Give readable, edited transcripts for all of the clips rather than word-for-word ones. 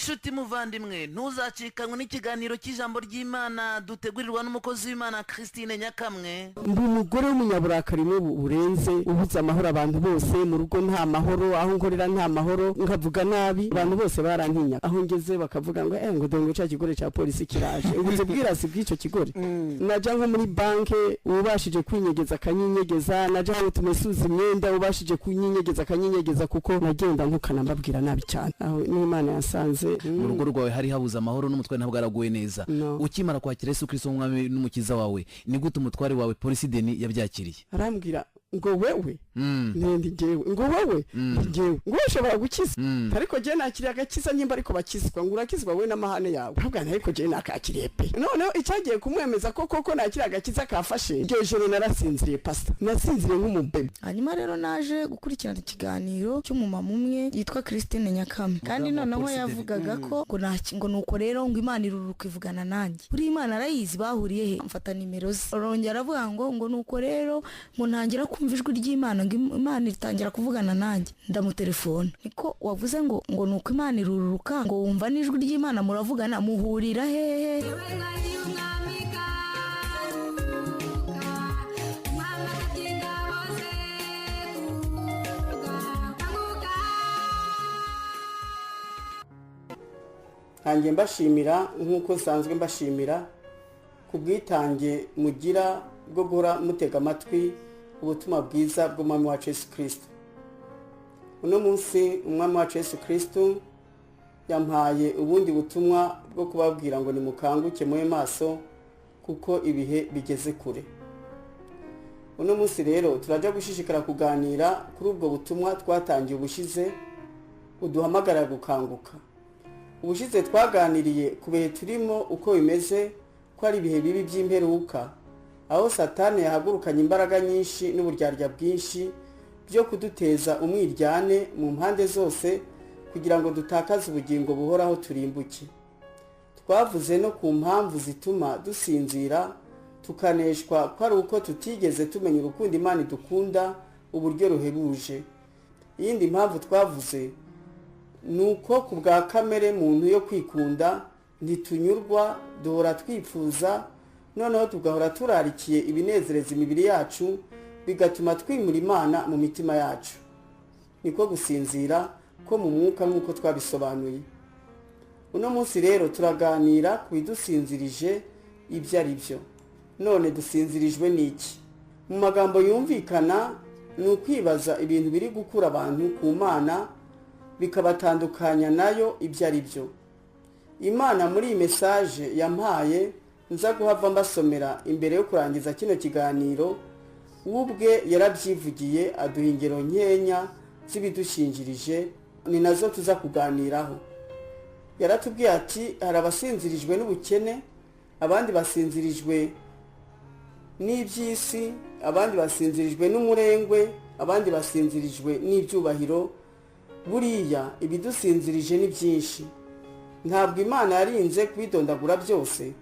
inshuti muvandimwe ntuzacikanwe n'ikiganiro cy'ijambo ry'Imana dutegurirwa n'umukozi w'Imana Christine Nyakamwe. Ndi umugore w'umunyaburakari burenze ubuze amahoro abantu bose mu rugo nta mahoro aho nkorera nta mahoro nkavuga nabi abantu bose barantinya aho ngeze bakavuga ngo dongo cya kigore cya polisi kiraje ubuze bwirasi bw'icyo kigore naja nko muri banke ubashije kwinyegeza kanyinyegeza naja aho tumesuza imyenda ubashije kunyinyegeza kanyinyegeza kuko nagenda nkukana mbabwira nabi cyane aho n'Imana yasanze mu rugo rwawe hari habuze amahoro n'umutwe ntabwo araguye neza. Ukimara kwakira Yesu Kristo umwami n'umukiza wawe ni gute umutware wawe polisi Deni yabyakiriye? Arambwira ngo wewe nende jewe ngo wewe jewe ngo ushobora gukiza ariko je nakiriye agakiza nyimba ariko bakizwa ngo urakizwa we n'amahane yawe ahubwo ariko je nakakiriye pe none icyagiye kumwemeza koko nakiriye agakiza kafashe iryo joro narasinziriye pastor nasinziriye nk'umubebe. Hanyuma rero naje gukurikirana ikiganiro cy'umumama umwe yitwa Christine Nyakamwe kandi noneho yavugaga ko ngo nuko rero ngo Imana iruruka ivugana nanjye buri Imana arayizi bahuriye he mfata nimero ze arongera avuga ngo nuko rero ngo ntangira kumva ijwi ry'Imana ngo Imana itangira kuvugana nanjye ndamutelefona niko wavuze ngo nuko Imana iruruka ngo wumva n'ijwi ry'Imana muravugana muhurira hehe? Hanjye mbashimira nk'uko nsanzwe mbashimira ku bwitange mugira bwo guhora mutega amatwi ubutumwa bwiza bw'umwami wacu Yesu Kristo. Uno munsi umwami wacu Yesu Kristo yampaye ubundi butumwa bwo kubabwira ngo nimukanguke mwe maso kuko ibihe bigeze kure. Uno munsi rero turaja gushishikara kuganira kuri ubwo butumwa twatangiye ubushize uduhamagara gukanguka. Ubushize twaganiriye ku bihe turimo uko bimeze ko ari ibihe bibi by'imperuka aho Satani yahagurukanye imbaraga nyinshi n'uburyarya bwinshi byo kuduteza umwiryane mu mpande zose kugira ngo dutakaze ubugingo buhoraho turimbuke. Twavuze no ku mpamvu zituma dusinzira tukaneshwa ko ari uko tutigeze tumenya urukundo Imana idukunda uburyo ruhebuje. Iyindi mpamvu twavuze nuko ku bwa kamere muntu yo kwikunda ntitunyurwa duhora twifuza noneho tugahora turarikiye ibinezereza imibiri yacu bigatuma twimura Imana mu mitima yacu. Niko gusinzira ko mu mwuka nk'uko twabisobanuye. Uno munsi rero turaganira ku bidusinzirije ibyo ari byo. None dusinzirijwe n'iki? Mu magambo yumvikana ni ukwibaza ibintu biri gukura abantu ku Mana bikabatandukanya nayo ibyo ari byo. Imana muri iyi message yampaye nza guhava mbasomera imbere yo kurangiza kino kiganiro ubwe yarabyivugiye aduha ingero nkenya z'ibidushinjirije ni nazo tuza kuganiraho. Yaratubwiye ati hari abasinzirijwe n'ubukene, abandi basinzirijwe n'iby'isi, abandi basinzirijwe n'umurengwe, abandi basinzirijwe n'ibyubahiro. Buriya ibidusinzirije ni byinshi, ntabwo Imana yarinze kubidondagura byose,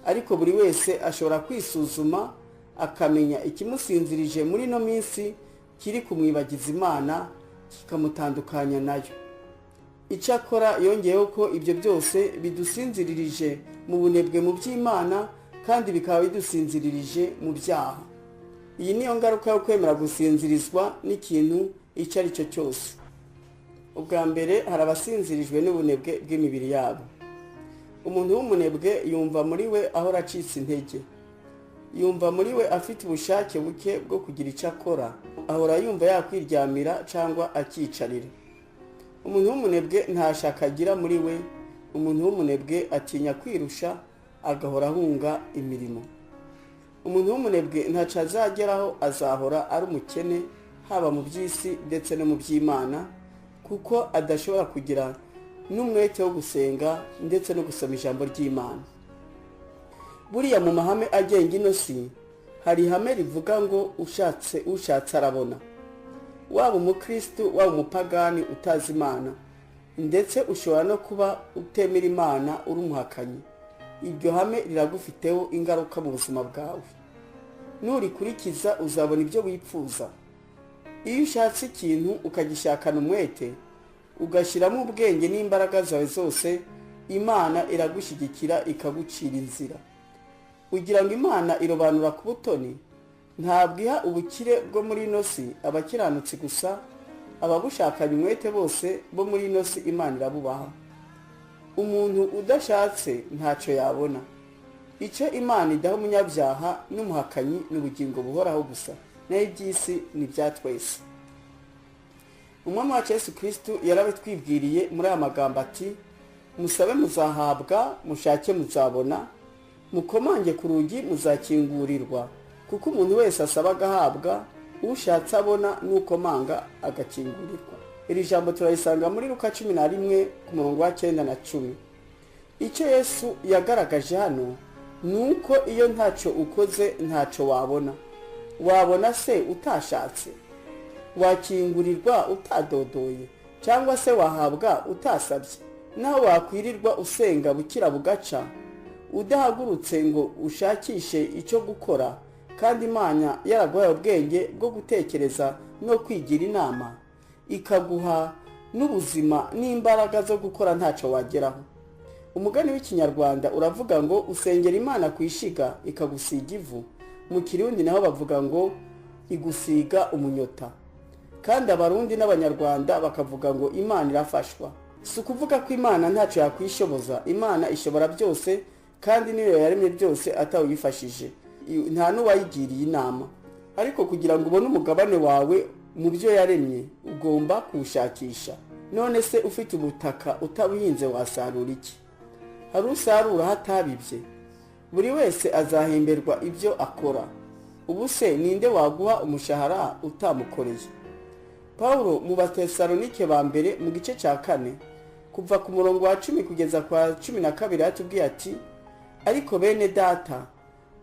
ariko buri wese ashobora kwisuzuma akamenya ikimusinzirije muri no minsi kiri kumwibagiza Imana kikamutandukanya nayo. Icyakora yongeyeho ko ibyo byose bidusinziririje mu bunebwe mu by'Imana kandi bikaba bidusinziririje mu byaha. Iyi niyo ngaruka yo kwemera gusinzirizwa n'ikintu icyo ari cyo cyose. Ubwa mbere hari abasinzirijwe n'ubunebwe bw'imibiri yabo. Umuntu w'umunebwe yumva muri we ahora acitse intege, yumva muri we afite ubushake buke bwo kugira icyo akora, ahora yumva yakwiryamira cyangwa akicarira. Umuntu w'umunebwe nta shaka agira muri we, umuntu w'umunebwe atinya kwirusha agahora ahunga imirimo. Umuntu w'umunebwe ntaco azageraho, azahora ari umukene haba mu by'isi ndetse no mu by'Imana kuko adashobora kugira n'umwete wo gusenga ndetse no gusoma ijambo ry'Imana. Buriya mu mahame agenga ino si hari ihame rivuga ngo ushatse arabona. Waba umukristo waba umupagani utazi Imana ndetse ushobora no kuba utemera Imana uri umuhakanyi, iryo hame riragufiteho ingaruka mu buzima bwawe. Nurikurikiza uzabona ibyo wipfuza. Iyo ushatse ikintu ukagishakana umwete ugashyiramo ubwenge n'imbaraga zawe zose, Imana iragushyigikira ikagucira inzira. Ugira ngo Imana irobanura ku butoni? Ntabwo iha ubukire bwo muri ino si abakiranutsi gusa, ababushakanye umwete bose bo muri ino si Imana irabubaha. Umuntu udashatse ntacyo yabona. Icyo Imana idaha umunyabyaha n'umuhakanyi n'ubugingo buhoraho gusa, naho iby'isi ni ibya twese. Umwami wacu Yesu Kristo yarabitwibwiriye muri aya magambo ati: musabe muzahabwa, mushake muzabona, mukomange ku rugi muzakingurirwa. Kuko umuntu wese asaba agahabwa, ushatse abona, n'ukomanga agakingurirwa. Iri jambo turayisanga muri Luka 11 ku murongo wa 9 na 10. Icyo Yesu yagaragaje hano nuko iyo ntacyo ukoze ntacyo wabona. Wabona se utashatse? Wakingurirwa utadodoye? Cyangwa se wahabwa utasabye? Naho wakwirirwa usenga bukira bugaca, udahagurutse ngo ushakishe icyo gukora, kandi Imana yaraguhaye ubwenge bwo gutekereza no kwigira inama, ikaguha n'ubuzima n'imbaraga zo gukora ntacyo wageraho. Umugani w'ikinyarwanda uravuga ngo usengera Imana kwishiga ikagusiga ivu. Mu Kirundi naho bavuga ngo igusiga umunyota. Kandi Abarundi n'Abanyarwanda bakavuga ngo Imana irafashwa. Si ukuvuga ko Imana ntacyo yakwishoboza. Imana ishobora byose, kandi niyo yaremye byose atawuyifashije. Nta n'uwayigiriye inama. Ariko kugira ngo ubone umugabane wawe mu byo yaremye, ugomba kuwushakisha. None se ufite ubutaka utabuhinze wasarura iki? Hari usarura hatabibye. Buri wese azahemberwa ibyo akora. Ubu se ninde waguha umushahara utamukoreye? Paulo mu Batesalonike ba mbere mu gice cya 4 kuva ku murongo wa 10 kugeza kwa 12 yatubwiye ati: ariko bene data,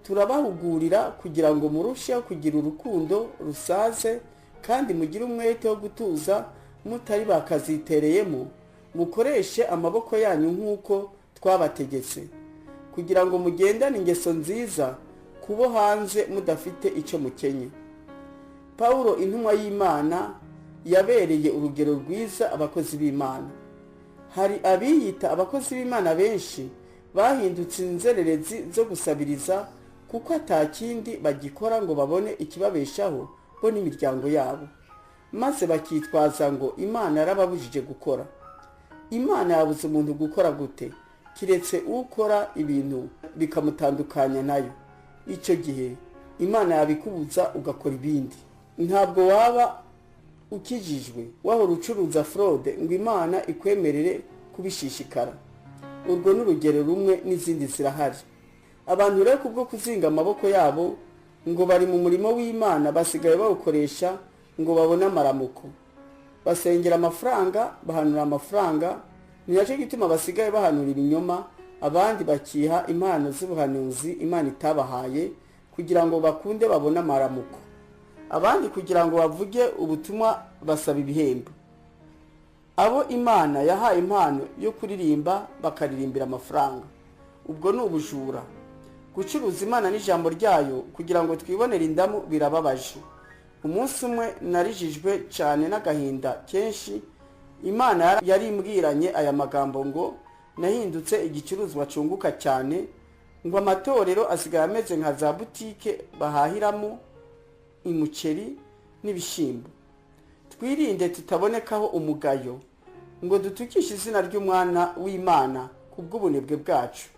turabahugurira kugira ngo murusheho kugira urukundo rusaze, kandi mugire umwete wo gutuza, mutari bakazitereyemo, mukoreshe amaboko yanyu nk'uko twabategetse, kugira ngo mugendane ingeso nziza, kubo hanze mudafite icyo mukenye. Paulo intumwa y'Imana yabereye urugero rwiza abakozi b'Imana. Hari abiyita abakozi b'Imana benshi bahindutse inzererezi zo gusabiriza, kuko atakindi bagikora ngo babone ikibabeshaho bo n'imiryango yabo, maze bakitwaza ngo Imana yarababujije gukora. Imana yabuze umuntu gukora gute? Kiretse ukora ibintu bikamutandukanya nayo. Icyo gihe Imana yabikubuza ugakora ibindi. Ntabwo waba ukijijwe wahora ucuruza fraude ngo Imana ikwemerere kubishishikara. Urwo n'urugero rumwe n'izindi zirahari. Abantu rero kubwo kuzinga amaboko yabo ngo bari mu murimo w'Imana, basigaye bawukoresha ngo babone amaramuko. Basengera amafaranga, bahanura amafaranga. Ni nacyo gituma basigaye bahanura ibinyoma, abandi bakiha impano z'ubuhanuzi Imana itabahaye kugira ngo bakunde babone amaramuko. Abandi kugira ngo bavuge ubutumwa basaba ibihembo. Abo Imana yahaye impano yo kuririmba bakaririmbira amafaranga. Ubwo ni ubujura. Gucuruza Imana n'ijambo ryayo kugira ngo twibonere indamu birababaje. Umunsi umwe narijijwe cyane n'agahinda kenshi. Imana yari imbwiranye aya magambo ngo nahindutse igicuruzwa cunguka cyane, ngo amatorero asigaye ameze nka za butike bahahiramo umuceri n'ibishimbo. Twirinde tutabonekaho umugayo ngo dutukishe izina ry'Umwana w'Imana kubw'ubunebwe bwacu.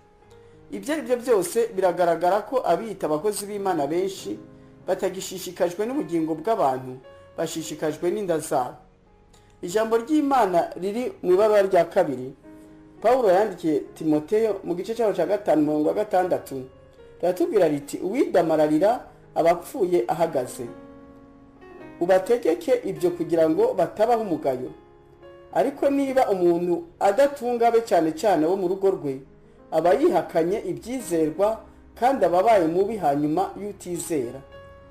Ibyo ari byo byose biragaragara ko abita abakozi b'Imana benshi batagishishikajwe n'ubugingo bw'abantu, bashishikajwe n'inda zabo. Ijambo ry'Imana riri mu ibaruwa rya 2 Paulo yandikiye Timoteyo mu gice cya 5:6 ratubwira riti: uwidamararira abapfuye ahagaze, ubategeke ibyo kugira ngo batabaho umugayo. Ariko niba umuntu adatunga be cyane cyane wo mu rugo rwe, aba yihakanye ibyizerwa kandi ababaye mubi hanyuma y'utizera.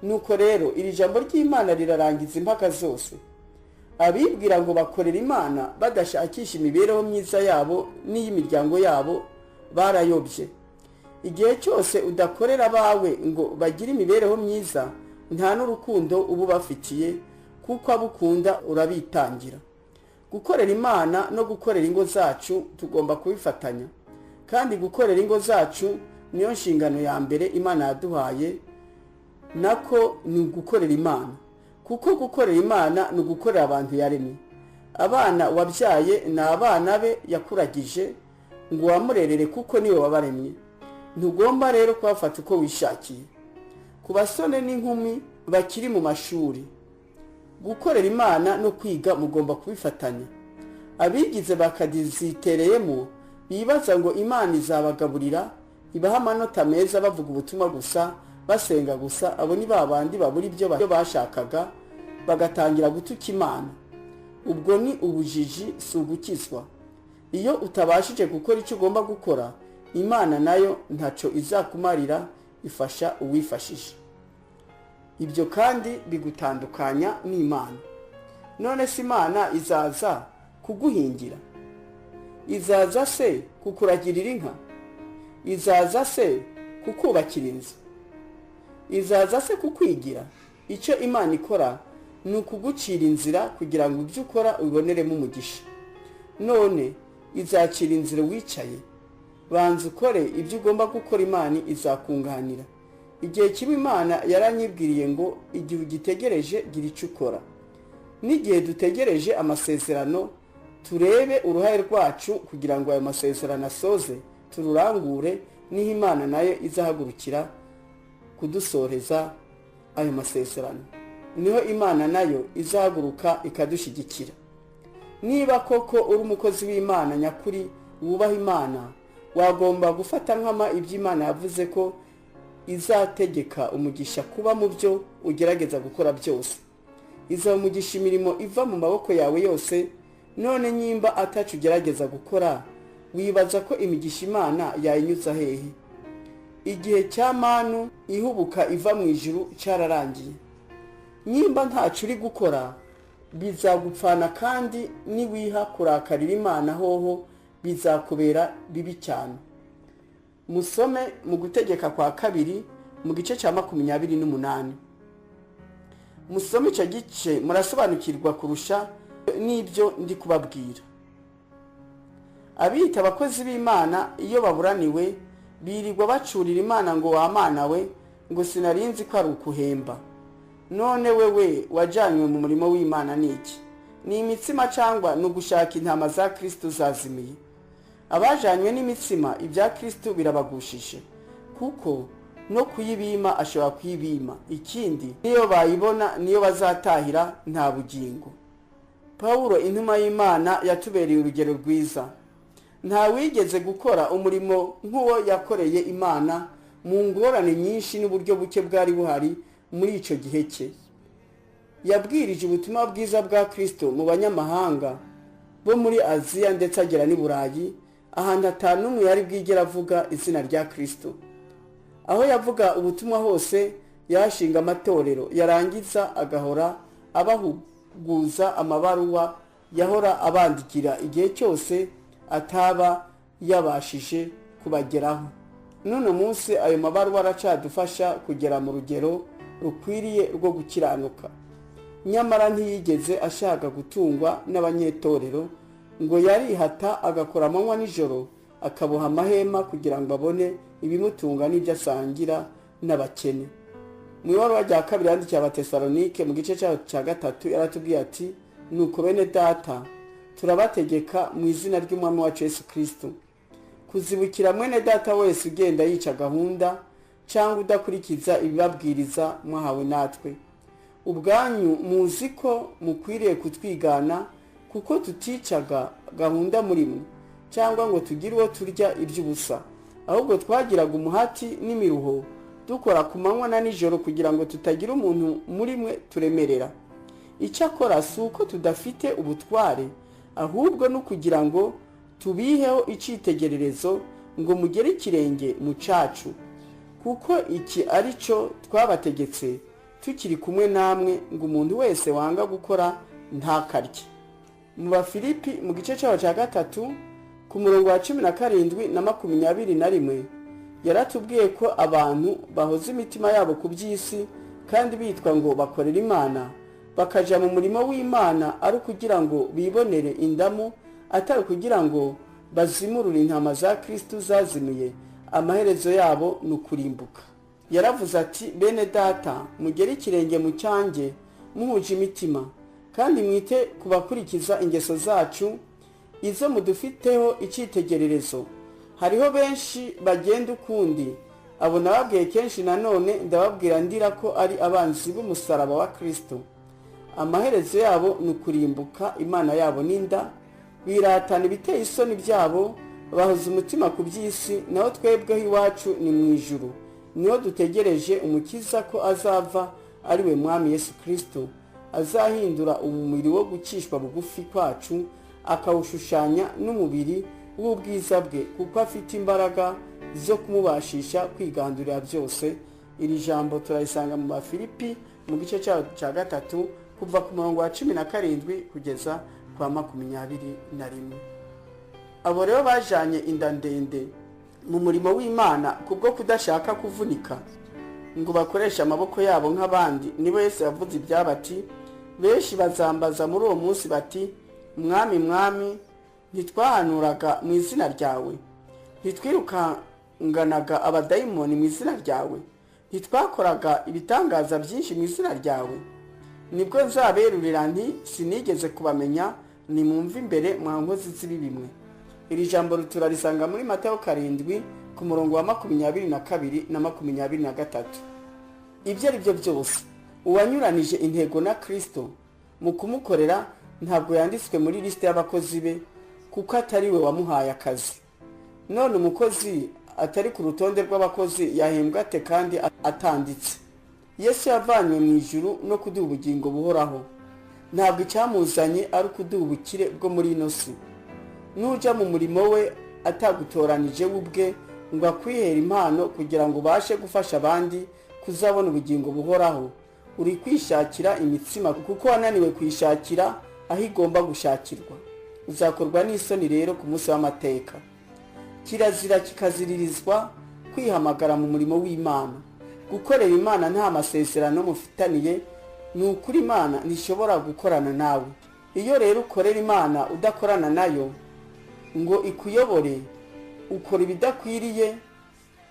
Nuko rero iri jambo ry'Imana rirarangiza impaka zose. Abibwira ngo bakorera Imana badashakisha imibereho myiza yabo n'iy'imiryango yabo barayobye. Igihe cyose udakorera abawe ngo bagire imibereho myiza, nta n'urukundo ubu bafitiye, kuko abukunda urabitangira. gukorera Imana no gukorera ingo zacu tugomba kubifatanya, kandi gukorera ingo zacu niyo nshingano ya mbere Imana yaduhaye, nako ni gukorera Imana, kuko gukorera Imana ni ugukorera abantu yaremye. Abana wabyaye ni abana be yakuragije ngo wamurerere kuko niwe wabaremye. Ntugomba rero kubafata uko wishakiye. Ku basore n'inkumi bakiri mu mashuri, gukorera Imana no kwiga mugomba kubifatanya. Abigize bakadizitereyemo bibaza ngo Imana izabagaburira, ibaha amanota meza bavuga ubutumwa gusa, basenga gusa, abo ni babandi babura ibyo bashakaga bagatangira gutuka Imana. Ubwo ni ubujiji, si ugukizwa. Iyo utabashije gukora icyo ugomba gukora, Imana nayo ntaco izakumarira, ifasha uwifashije. Ibyo kandi bigutandukanya n'Imana. None se Imana izaza kuguhingira? Izaza se kukuragirira inka? Izaza se kukubakira inzu? Izaza se kukwigira? Icyo Imana ikora ni ukugucira inzira kugira ngo ibyo ukora ubiboneremo umugisha. None izacira inzira wicaye? Banza ukore ibyo ugomba gukora, Imana izakunganira. Igihe kibi Imana yaranyibwiriye ngo igihe ugitegereje gira icyo ukora. N'igihe dutegereje amasezerano turebe uruhare rwacu kugira ngo ayo masezerano asoze tururangure, niho Imana nayo izahagurukira kudusoreza ayo masezerano. Niho Imana nayo izahaguruka ikadushyigikira. Niba koko uri umukozi w'Imana nyakuri wubaha Imana, wagomba gufata nkama iby'Imana yavuze ko izategeka umugisha kuba mu byo ugerageza gukora byose. Iza umugisha imirimo iva mu maboko yawe yose. None nyimba atacu ugerageza gukora, wibaza ko imigisha Imana yayinyuza hehe? Igihe cya manu ihubuka iva mu ijuru cyararangiye. Nyimba ntacu uri gukora, bizagupfana, kandi niwiha kurakarira Imana hoho bizakubera bibi cyane. Musome mu Gutegeka kwa kabiri mu gice cya 28. Musome icyo gice murasobanukirwa kurusha n'ibyo ndi kubabwira. Abita abakozi b'Imana iyo baburaniwe birirwa bacurira Imana ngo wamana we, ngo sinarinzi ko ari ukuhemba. None wewe wajanywe mu murimo w'Imana niki? Ni imitsima cyangwa no gushaka intama za Kristo zazimiye? Abajanywe n'imitsima ibya Kristo birabagushije, kuko no kuyibima ashobora kuyibima. Ikindi niyo bayibona niyo bazatahira nta bugingo. Paulo intumwa y'Imana yatubereye urugero rwiza. Nta wigeze gukora umurimo nk'uwo yakoreye Imana mu ngorane nyinshi n'uburyo buke bwari buhari muri icyo gihe cye. Yabwirije ubutumwa bwiza bwa Kristo mu banyamahanga bo muri Aziya ndetse agera n'i Burayi, ahantu atanumwe yari bwigera avuga izina rya Kristo. Aho yavuga ubutumwa hose yashinga amatorero, yarangiza agahora abahuguza amabaruwa yahora abandikira igihe cyose ataba yabashije kubageraho. None munsi ayo mabaruwa aracadufasha kugera mu rugero rukwiriye rwo gukiranuka. Nyamara ntiyigeze ashaka gutungwa n'abanyetorero, ngo yarihata agakora amanywa n'ijoro, akaboha amahema kugira ngo abone ibimutunga n'ibyo asangira n'abakene. Mu ibaruwa rya kabiri yandikiye Abatesalonike mu gice cya 3 yaratubwiye ati, nuko bene data turabategeka mu izina ry'Umwami wacu Yesu Kristo kuzibukira mwene data wese ugenda yica gahunda cyangwa udakurikiza ibibabwiriza mwahawe natwe. Ubwanyu muzi ko mukwiriye kutwigana, kuko tuticaga gahunda muri mwe cyangwa ngo tugire uwo turya iby'ubusa, ahubwo twagiraga umuhati n'imiruho dukora ku manywa na nijoro kugira ngo tutagira umuntu muri mwe turemerera. Icyakora si uko tudafite ubutware, ahubwo no kugira ngo tubiheho icyitegererezo ngo mugere ikirenge mu cacu, kuko iki ari cyo twabategetse tukiri kumwe namwe, ngo umuntu wese wanga gukora ntakarye. Mu Bafilipi mu gice cya 3 ku murongo wa 17 na 21 yaratubwiye ko abantu bahoza imitima yabo ku by'isi kandi bitwa ngo bakorera Imana bakaja mu murimo w'Imana ari kugira ngo bibonere indamu, atari kugira ngo bazimurure intama za Kristo zazimiye, amaherezo yabo ni ukurimbuka. Yaravuze ati, bene data, mugere ikirenge mu cyanjye muhuje imitima, kandi mwite kubakurikiza ingeso zacu izo mudufiteho icyitegererezo. Hariho benshi bagenda ukundi, abo nababwiye kenshi, nanone ndababwira ndira ko ari abanzi b'umusaraba wa Kristo. Amaherezo yabo ni ukurimbuka, Imana yabo ninda, biratana ibiteye isoni byabo, bahoza umutima ku by'isi, naho twebweho iwacu ni mu ijuru. Niho dutegereje umukiza ko azava, ari we Mwami Yesu Kristo, azahindura umubiri wo gucishwa bugufi kwacu, akawushushanya n'umubiri w'ubwiza bwe, kuko afite imbaraga zo kumubashisha kwigandurira byose. Iri jambo turarisanga mu Bafilipi mu gice cya 3 kuva ku murongo wa 17 kugeza kwa 21. Abo rero bajanye inda ndende mu murimo w'Imana kubwo kudashaka kuvunika ngo bakoresha amaboko yabo nk'abandi. Nibo Yesu yavuze ibyabati, benshi bazambaza muri uwo munsi bati, Mwami, Mwami, ntitwahanuraga mu izina ryawe? Ntitwirukanganaga abadayimoni mu izina ryawe? Ntitwakoraga ibitangaza byinshi mu izina ryawe? Nibwo nzaberurira nti, sinigeze kubamenya, nimumve imbere mwa nkozi z'ibibi mwe. Iri jambo turarisanga muri Matayo 7 ku murongo wa 22 na 23. Ibyo ari byo byose, uwanyuranije intego na Kristo mu kumukorera ntabwo yanditswe muri liste y'abakozi be, kuko atari we wamuhaye akazi. None umukozi atari ku rutonde rw'abakozi yahembwa ate kandi atanditse? Yesu yavanywe mu ijuru no kuduha ubugingo buhoraho. Ntabwo icyamuzanye ari kuduha ubukire bwo muri ino si. Nuja mu murimo we atagutoranije ubwe ngo akwihera impano kugira ngo ubashe gufasha abandi kuzabona ubugingo buhoraho, uri kwishakira imitsima kuko wananiwe kwishakira aho igomba gushakirwa. Uzakorwa n'isoni rero ku munsi w'amateka. Kirazira kikaziririzwa kwihamagara mu murimo w'Imana. Gukorera Imana nta masezerano mufitaniye, ni ukuri Imana ntishobora gukorana nawe. Iyo rero ukorera Imana udakorana nayo ngo ikuyobore, ukora ibidakwiriye,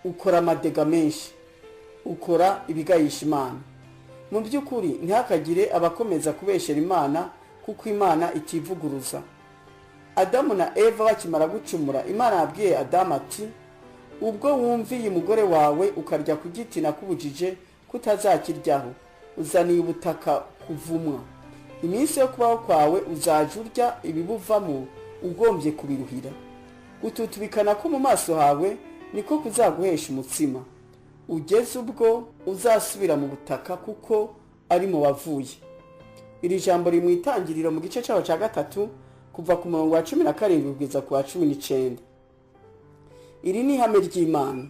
ukora amadega menshi, ukora ibigayisha Imana. Mu by'ukuri ntihakagire abakomeza kubeshera Imana, kuko Imana itivuguruza. Adamu na Eva bakimara gucumura, Imana yabwiye Adamu ati, ubwo wumviye umugore wawe ukarya ku giti nakubujije kutazakiryaho, uzaniye ubutaka kuvumwa. Iminsi yo kubaho kwawe uzajya urya ibibuvamo ugombye kubiruhira. Gututubikana ko mu maso hawe niko kuzaguhesha umutsima, ugeze ubwo uzasubira mu butaka kuko ari mu wavuye. Iri jambo riri mu Itangiriro mu gice cyaho cya 3 kuva ku murongo wa 17 kugeza ku wa 19. Iri ni ihame ry'Imana.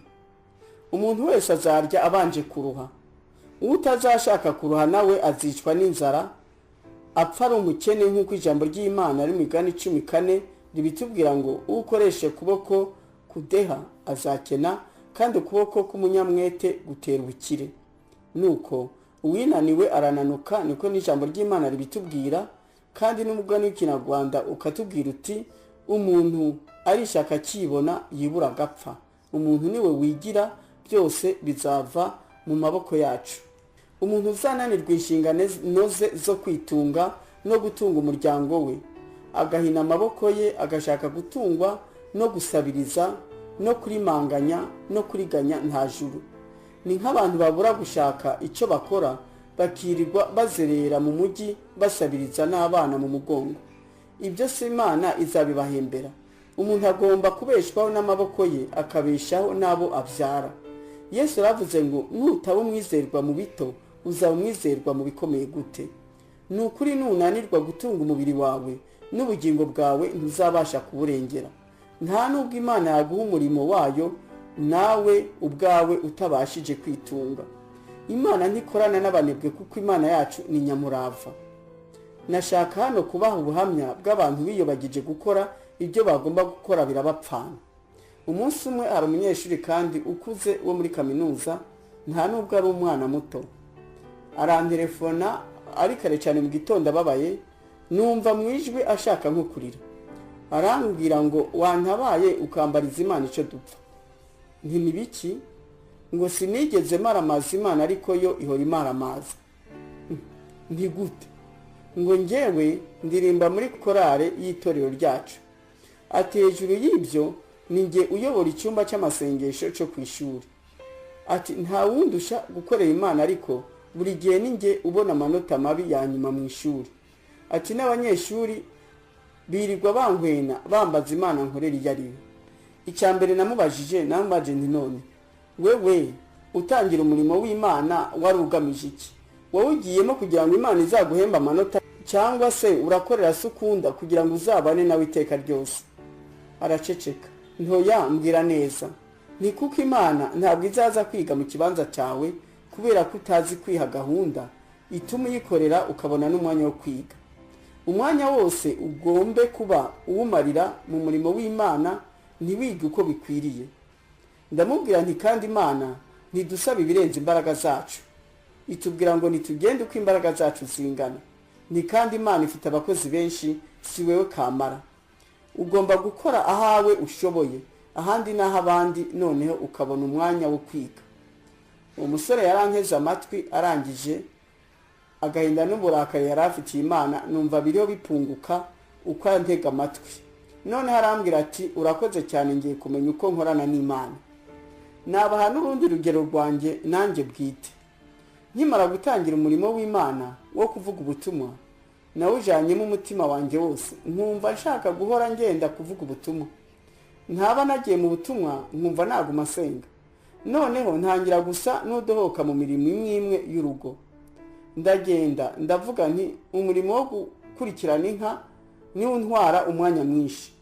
Umuntu wese azarya abanje kuruha. Utazashaka kuruha nawe azicwa n'inzara, apfa ari umukene, nk'uko ijambo ry'Imana ari mu Migani 14 ribitubwira ngo ukoreshe kuboko kudeha azakena, kandi ukuboko k'umunyamwete gutera ubukire. Nuko uwinaniwe arananuka, niko n'ijambo ry'Imana ribitubwira, kandi n'umugani w'Ikinyarwanda ukatubwira uti, umuntu arishaka kibona yibura agapfa. Umuntu niwe wigira, byose bizava mu maboko yacu. Umuntu uzananirwa inshingano ze zo kwitunga no gutunga umuryango we, agahina amaboko ye agashaka gutungwa no gusabiriza no kurimanganya no kuriganya nta juru. Ni nk'abantu babura gushaka icyo bakora, bakirirwa bazerera mu mujyi basabiriza n'abana mu mugongo. Ibyo si Imana izabibahembera. Umuntu agomba kubeshwaho n'amaboko ye, akabeshaho n'abo abyara. Yesu yaravuze ngo, nutaba umwizerwa mu bito uzaba umwizerwa mu bikomeye gute? Ni ukuri nunanirwa gutunga umubiri wawe n'ubugingo bwawe ntuzabasha kuburengera. Nta nubwo Imana yaguha umurimo wayo nawe ubwawe utabashije kwitunga. Imana ntikorana n'abanebwe, kuko Imana yacu ni nyamurava. Nashaka hano kubaha ubuhamya bw'abantu biyobagije gukora ibyo bagomba gukora birabapfana. Umunsi umwe hari umunyeshuri kandi ukuze wo muri kaminuza, nta nubwo ari umwana muto, arantelefona ari kare cyane mu gitondo ababaye, numva mu ijwi ashaka nko kurira. Arambwira ngo wantabaye ukambariza Imana icyo dupfa. Nti ni biki? Ngo sinigeze maramaza Imana ariko yo ihora imaramaza. Nti gute? Ngo njyewe ndirimba muri korale y'itorero ryacu. Ati hejuru y'ibyo ni njye uyobora icyumba cy'amasengesho cyo ku ishuri. Ati nta wundusha gukorera Imana ariko buri gihe ni njye ubona amanota mabi ya nyuma mu ishuri. Ati n'abanyeshuri birirwa bankwena bambaza Imana nkorera iyo ari yo. Icya mbere namubajije nti none wewe utangira umurimo w'Imana wari ugamije iki? Wowe ugiyemo kugira ngo Imana izaguhemba amanota cyangwa se urakorera sukunda kugira ngo uzabane nawe iteka ryose? Araceceka. Ntoya mbwira neza. Ni kuko Imana ntabwo izaza kwiga mu kibanza cyawe kubera ko utazi kwiha gahunda ituma uyikorera ukabona n'umwanya wo kwiga. Umwanya wose ugombe kuba uwumarira mu murimo w'Imana, ntiwige uko bikwiriye. Ndamubwira nti kandi Imana ntidusaba ibirenze imbaraga zacu, itubwira ngo nitugende uko imbaraga zacu zingana. Ni kandi Imana ifite abakozi benshi, si wewe kamara. Ugomba gukora ahawe ushoboye, ahandi naho abandi, noneho ukabona umwanya wo kwiga. Uwo musore yarankeze amatwi, arangije agahinda n'uburakari yari afitiye Imana numva biriho bipunguka uko antega amatwi. None harambwira ati urakoze cyane, ngiye kumenya uko nkorana n'Imana. Nabaha n'urundi rugero rwanjye nanjye bwite. Nkimara gutangira umurimo w'Imana wo kuvuga ubutumwa, nawujanyemo umutima wanjye wose, nkumva nshaka guhora ngenda kuvuga ubutumwa. Ntaba nagiye mu butumwa nkumva naguma senga. Noneho ntangira gusa n'udohoka mu mirimo imwe y'urugo. Ndagenda ndavuga nti umurimo wo gukurikirana inka niwo ntwara umwanya mwinshi.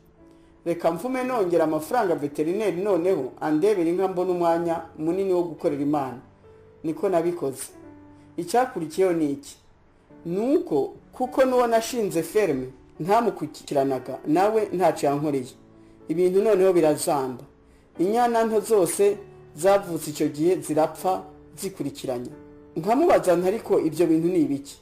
Reka mfume nongera amafaranga veterineri noneho andebera inka mbona umwanya munini wo gukorera Imana. Niko nabikoze. Icyakurikiyeho ni iki? Nuko kuko nuwo nashinze ferme ntamukurikiranaga, nawe ntacyo yankoreye. Ibintu noneho birazamba. Inyana nto zose zavutse icyo gihe zirapfa zikurikiranye. Nkamubaza ntariko ibyo bintu ni ibiki?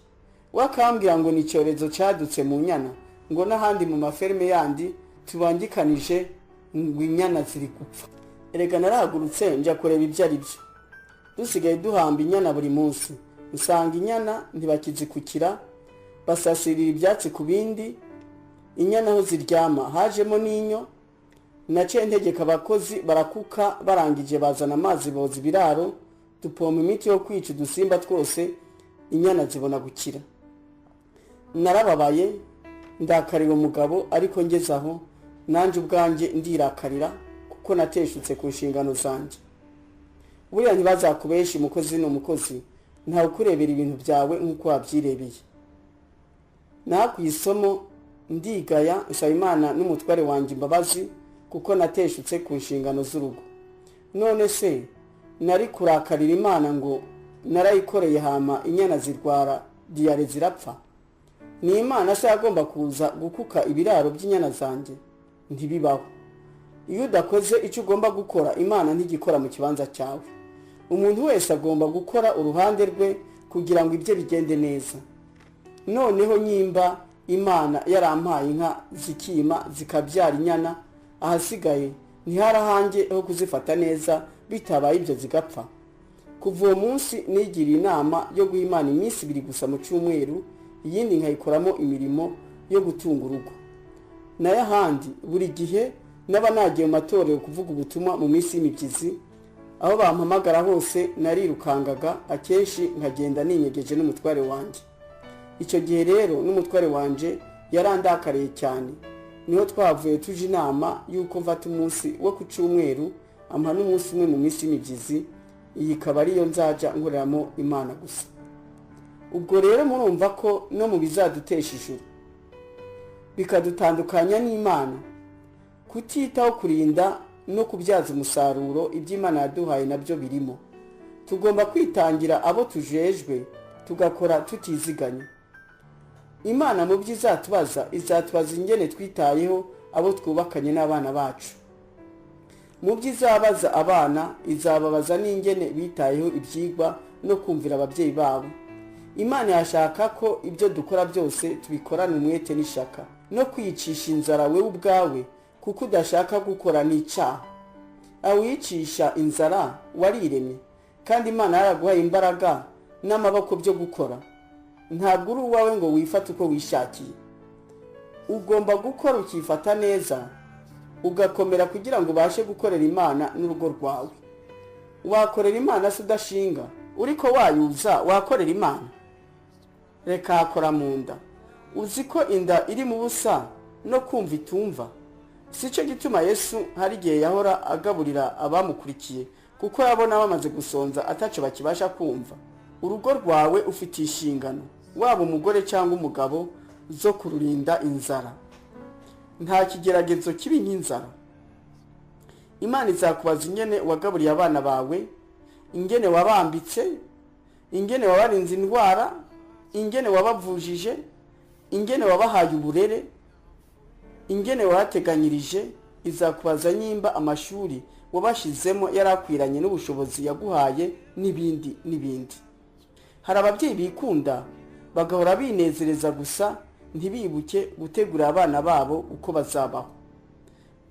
Wakambwira ngo ni icyorezo cyadutse mu nyana, ngo n'ahandi mu maferme yandi tubangikanije ngo inyana ziri gupfa. Erega narahagurutse njya kureba ibyo ari byo. Dusigaye duhamba inyana buri munsi. Usanga inyana ntibakizikukira, basasirira ibyatsi ku bindi. Inyana aho ziryama hajemo n'inyo. Naciye ntegeka abakozi barakuka, barangije bazana amazi boza ibiraro, dupompa imiti yo kwica udusimba twose, inyana zibona gukira. Narababaye, ndakarira umugabo, ariko ngeze aho nanjye ubwanjye ndirakarira kuko nateshutse ku nshingano zanjye. Buriya ntibazakubeshe umukozi n'umukozi, ntawe ukurebera ibintu byawe nk'uko wabyirebeye. Nakuye isomo ndigaya, nsaba Imana n'umutware wanjye imbabazi kuko nateshutse ku nshingano z'urugo. None se nari kurakarira Imana ngo narayikoreye hama inyana zirwara diyare zirapfa? Ni Imana se yagomba kuza gukuka ibiraro by'inyana zanjye? Ntibibaho. Iyo udakoze icyo ugomba gukora, Imana ntigikora mu kibanza cyawe. Umuntu wese agomba gukora uruhande rwe kugira ngo ibye bigende neza. Noneho nyimba Imana yarampaye inka zikima zikabyara inyana, ahasigaye ntiharahange aho kuzifata neza, bitabaye ibyo zigapfa. Kuva uwo munsi nigiriye inama yo guha Imana iminsi 2 gusa mu cyumweru, iyindi nkayikoramo imirimo yo gutunga urugo. Nayo ahandi buri gihe naba nagiye mu matorero kuvuga ubutumwa mu minsi y'imibyizi, aho bampamagara hose narirukangaga, akenshi nkagenda ninyegeje n'umutware wanjye. Icyo gihe rero n'umutware wanje yarandakariye cyane. Niho twavuye tuje inama yuko mfata umunsi wo ku cyumweru, ampa n'umunsi umwe mu minsi y'imibyizi, iyi kaba ariyo nzaja nkoreramo Imana gusa. Ubwo rero murumva ko no mu bizadutesha ijuru bikadutandukanya n'Imana, kutitaho kurinda no kubyaza umusaruro iby'Imana yaduhaye nabyo birimo. Tugomba kwitangira abo tujejwe, tugakora tutiziganya. Imana mu by'izatubaza, izatubaza ingene twitayeho abo twubakanye n'abana bacu. Mu by'izabaza abana, izababaza n'ingene bitayeho ibyigwa no kumvira ababyeyi babo. Imana yashaka ko ibyo dukora byose tubikorana umwete n'ishaka no kwicisha inzara wewe ubwawe, kuko udashaka gukora n'icyaha. Awicisha inzara wariremye, kandi Imana yaraguhaye imbaraga n'amaboko byo gukora. Ntabwo uri uwawe ngo wifate uko wishakiye. Ugomba gukora ukifata neza, ugakomera kugira ngo ubashe gukorera Imana n'urugo rwawe. Wakorera Imana se udashinga? Uriko wayuza wakorera Imana? Reka hakora mu nda. Uzi ko inda iri mu busa no kumva itumva? Si cyo gituma Yesu hari igihe yahora agaburira abamukurikiye, kuko yabona bamaze gusonza ataco bakibasha kumva. Urugo rwawe ufite inshingano, waba umugore cyangwa umugabo, zo kururinda inzara. Nta kigeragezo kibi nk'inzara. Imana izakubaza ingene wagaburiye abana bawe, ingene wabambitse, ingene wabarinze indwara, ingene wabavujije, ingene wabahaye uburere, ingene wateganyirije. Izakubaza nyimba amashuri wabashizemo yarakwiranye n'ubushobozi yaguhaye, n'ibindi n'ibindi. Hari ababyeyi bikunda bagahora binezereza gusa, ntibibuke gutegura abana babo uko bazabaho.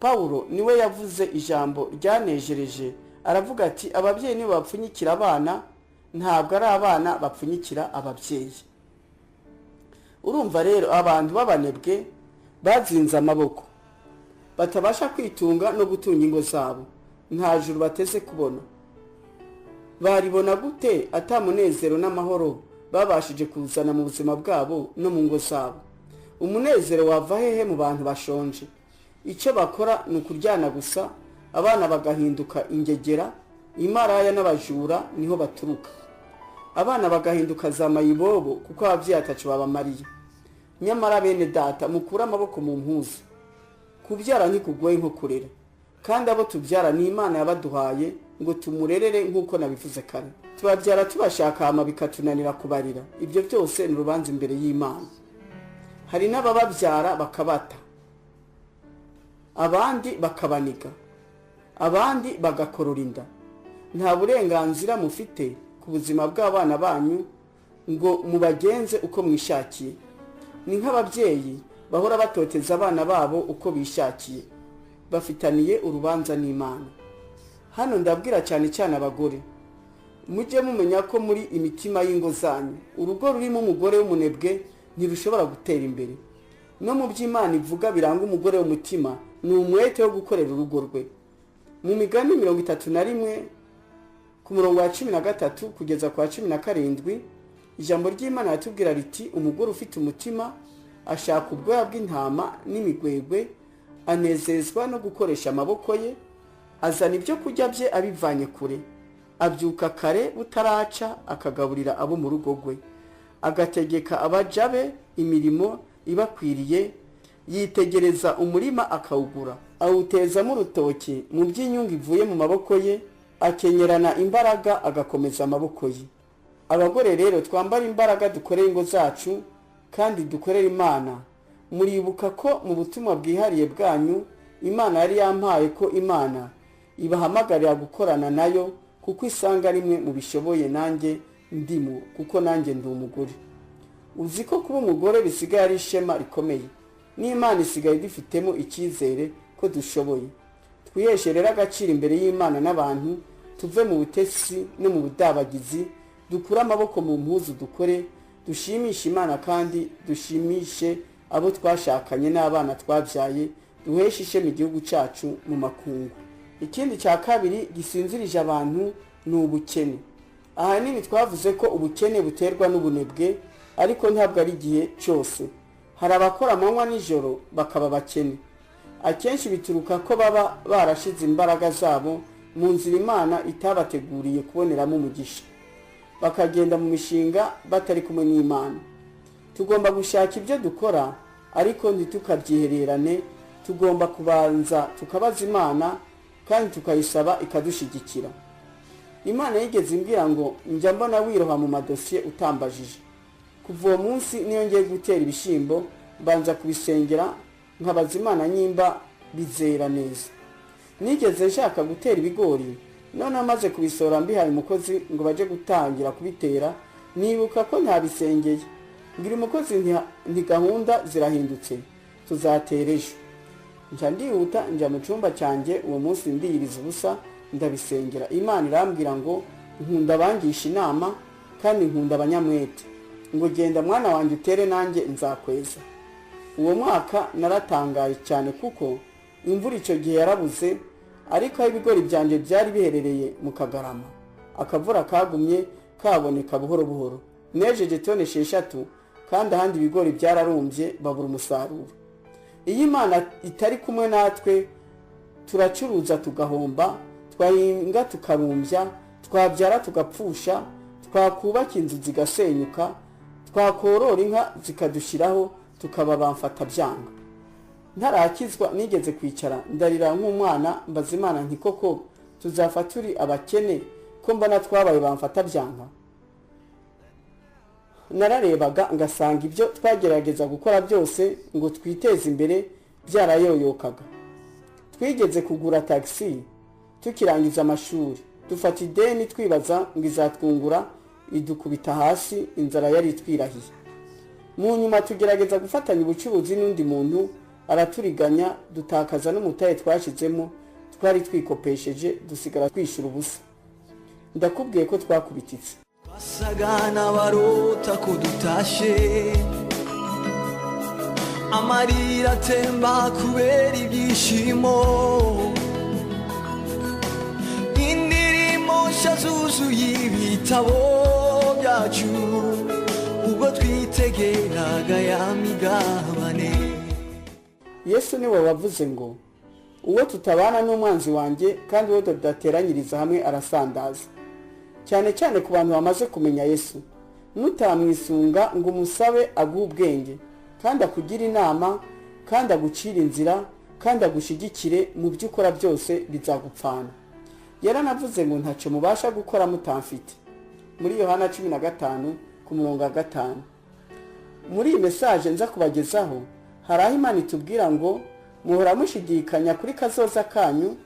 Paulo niwe yavuze ijambo ryanejereje, aravuga ati ababyeyi nibo bapfunyikira abana, ntabwo ari abana bapfunyikira ababyeyi. Urumva rero abantu b'abanebwe bazinze amaboko, batabasha kwitunga no gutunga ingo zabo, nta juru bateze kubona. Baribona gute atamunezero n'amahoro babashije kuzana mu buzima bwabo no mu ngo zabo? Umunezero wava hehe mu bantu bashonje? Icyo bakora ni ukuryana gusa, abana bagahinduka ingegera, imaraya n'abajura niho baturuka. Abana bagahinduka za mayibobo kuko ababyeyi ataco babamariye. Nyamara bene data, mukura amaboko mu mpuzu. Kubyara ntikugoye nko kurera, kandi abo tubyara ni Imana yabaduhaye ngo tumurerere nk'uko nabivuze kare. Tubabyara tubashaka hama bikatunanira kubarira. Ibyo byose ni urubanza imbere y'Imana. Hari n'abababyara bakabata, abandi bakabaniga, abandi bagakorora inda. Nta burenganzira mufite ku buzima bw'abana banyu ngo mubagenze uko mwishakiye. Ni nk'ababyeyi bahora batoteza abana babo uko bishakiye, bafitaniye urubanza n'Imana. Hano ndabwira cyane cyane abagore, mujye mumenya ko muri imitima y'ingo zanyu urugo rurimo umugore w'umunebwe ntirushobora gutera imbere. No mu by'Imana ivuga biranga umugore w'umutima ni umwete wo gukorera urugo rwe. Mu Migani 31 ku murongo wa 13 kugeza kwa 17, ijambo ry'Imana yatubwira riti, umugore ufite umutima ashaka ubwoya bw'intama n'imigwegwe, anezezwa no gukoresha amaboko ye, azana ibyo kurya bye abivanye kure, abyuka kare butaraca akagaburira abo mu rugo rwe, agategeka abajabe imirimo ibakwiriye, yitegereza umurima akawugura, awutezamo urutoki mu by'inyungu ivuye mu maboko ye, akenyerana imbaraga agakomeza amaboko ye. Abagore rero twambara imbaraga dukorera ingo zacu kandi dukorera Imana. Muribuka ko mu butumwa bwihariye bwanyu Imana yari yampaye ko Imana ibahamagarira gukorana nayo, kuko isanga rimwe mu bishoboye nanjye ndimo, kuko nanjye ndi umugore. Uzi ko kuba umugore bisigaye ari ishema rikomeye, n'Imana isigaye dufitemo icyizere ko dushoboye. Twiheshe rero agaciro imbere y'Imana n'abantu, tuve mu butesi no mu budabagizi, dukura amaboko mu mpuzu dukore, dushimishe Imana kandi dushimishe abo twashakanye n'abana twabyaye, duheshe ishema igihugu cyacu mu makungu. Ikindi cya kabiri gisinzirije abantu ni ubukene. Ahanini twavuze ko ubukene buterwa n'ubunebwe, ariko ntabwo ari igihe cyose. Hari abakora amanywa n'ijoro bakaba bakene. Akenshi bituruka ko baba barashize imbaraga zabo mu nzira Imana itabateguriye kuboneramo umugisha, bakagenda mu mishinga batari kumwe n'Imana. Tugomba gushaka ibyo dukora, ariko ntitukabyihererane. Tugomba kubanza tukabaza Imana kandi tukayisaba ikadushigikira. Imana yigeze imbwira ngo njya mbona wiroha mu madosiye utambajije. Kuva uwo munsi niyo ngiye gutera ibishimbo mbanza kubisengera, nkabaza Imana nyimba bizera neza. Nigeze nshaka gutera ibigori, none amaze kubisora mbihaye umukozi ngo baje gutangira kubitera, nibuka ko ntabisengeye, ngira umukozi nti gahunda zirahindutse tuzatera ejo. Nja ndihuta nja mu cyumba cyanjye, uwo munsi ndiyiriza ubusa ndabisengera. Imana irambwira ngo nkunda abangisha inama kandi nkunda abanyamwete, ngo genda mwana wanjye utere nanjye nzakweza. Uwo mwaka naratangaye cyane kuko imvura icyo gihe yarabuze, ariko aho ibigori byanjye byari biherereye mu Kagarama akavura kagumye kaboneka buhoro buhoro. Nejeje tone 6 kandi ahandi ibigori byararumbye babura umusaruro. Iyi Imana itari kumwe natwe turacuruza tugahomba, twahinga tukarumbya, twabyara tugapfusha, twakubaka inzu zigasenyuka, twakorora inka zikadushiraho tukaba bamfata byanga. Ntarakizwa nigeze kwicara ndarira nk'umwana mbaza Imana nti koko tuzafata turi abakene ko mbona twabaye bamfata byanga. Nararebaga ngasanga ibyo twagerageza gukora byose ngo twiteze imbere byarayoyokaga. Twigeze kugura taxi tukirangiza amashuri, dufata ideni twibaza ngo izatwungura, idukubita hasi, inzara yari twirahiye. Mu nyuma tugerageza gufatanya ubucuruzi n'undi muntu, araturiganya, dutakaza n'umutaye twashizemo, twari twikopesheje, dusigara twishura ubusa. Ndakubwiye ko twakubititse. Basagana barota kudutashe, amarira temba kubera ibyishimo, indirimbo nshya zuzuye ibitabo byacu, ubwo twitegeraga ya migabane. Yesu niwe wavuze ngo uwo tutabana n'umwanzi wanjye kandi uwo tudateranyiriza hamwe arasandaza. Cyane cyane ku bantu bamaze kumenya Yesu, nutamwisunga ngo umusabe aguhe ubwenge kandi akugira inama kandi agucira inzira kandi agushigikire mu byo ukora byose bizagupfana. Yaranavuze ngo ntacyo mubasha gukora mutamfite, muri Yohana 15:5. Muri iyi message nza kubagezaho hari aho Imana itubwira ngo muhora mushidikanya kuri kazoza kanyu,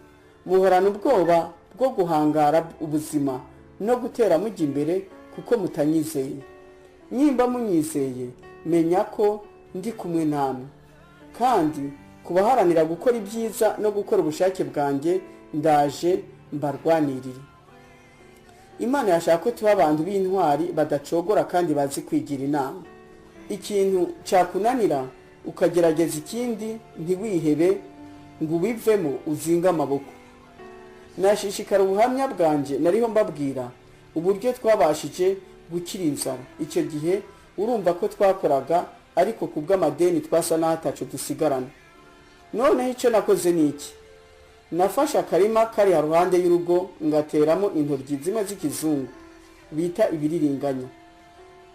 muhorana ubwoba bwo guhangara ubuzima no gutera mujya imbere kuko mutanyizeye. Nyimba munyizeye menya ko ndi kumwe namwe, kandi kubaharanira gukora ibyiza no gukora ubushake bwanjye ndaje mbarwanirire. Imana yashaka ko tuba abantu b'intwari badacogora kandi bazi kwigira inama. Ikintu cyakunanira ukagerageza ikindi ntiwihebe ngo ubivemo uzinga amaboko. Nashishikara ubuhamya bwanjye nariho mbabwira uburyo twabashije gukira inzara. Icyo gihe urumva ko twakoraga ariko kubw'amadeni twasa n'ahatacu dusigarana. Noneho icyo nakoze ni iki: nafashe akarima kari haruhande y'urugo ngateramo intoryi zimwe z'ikizungu bita ibiriringanya,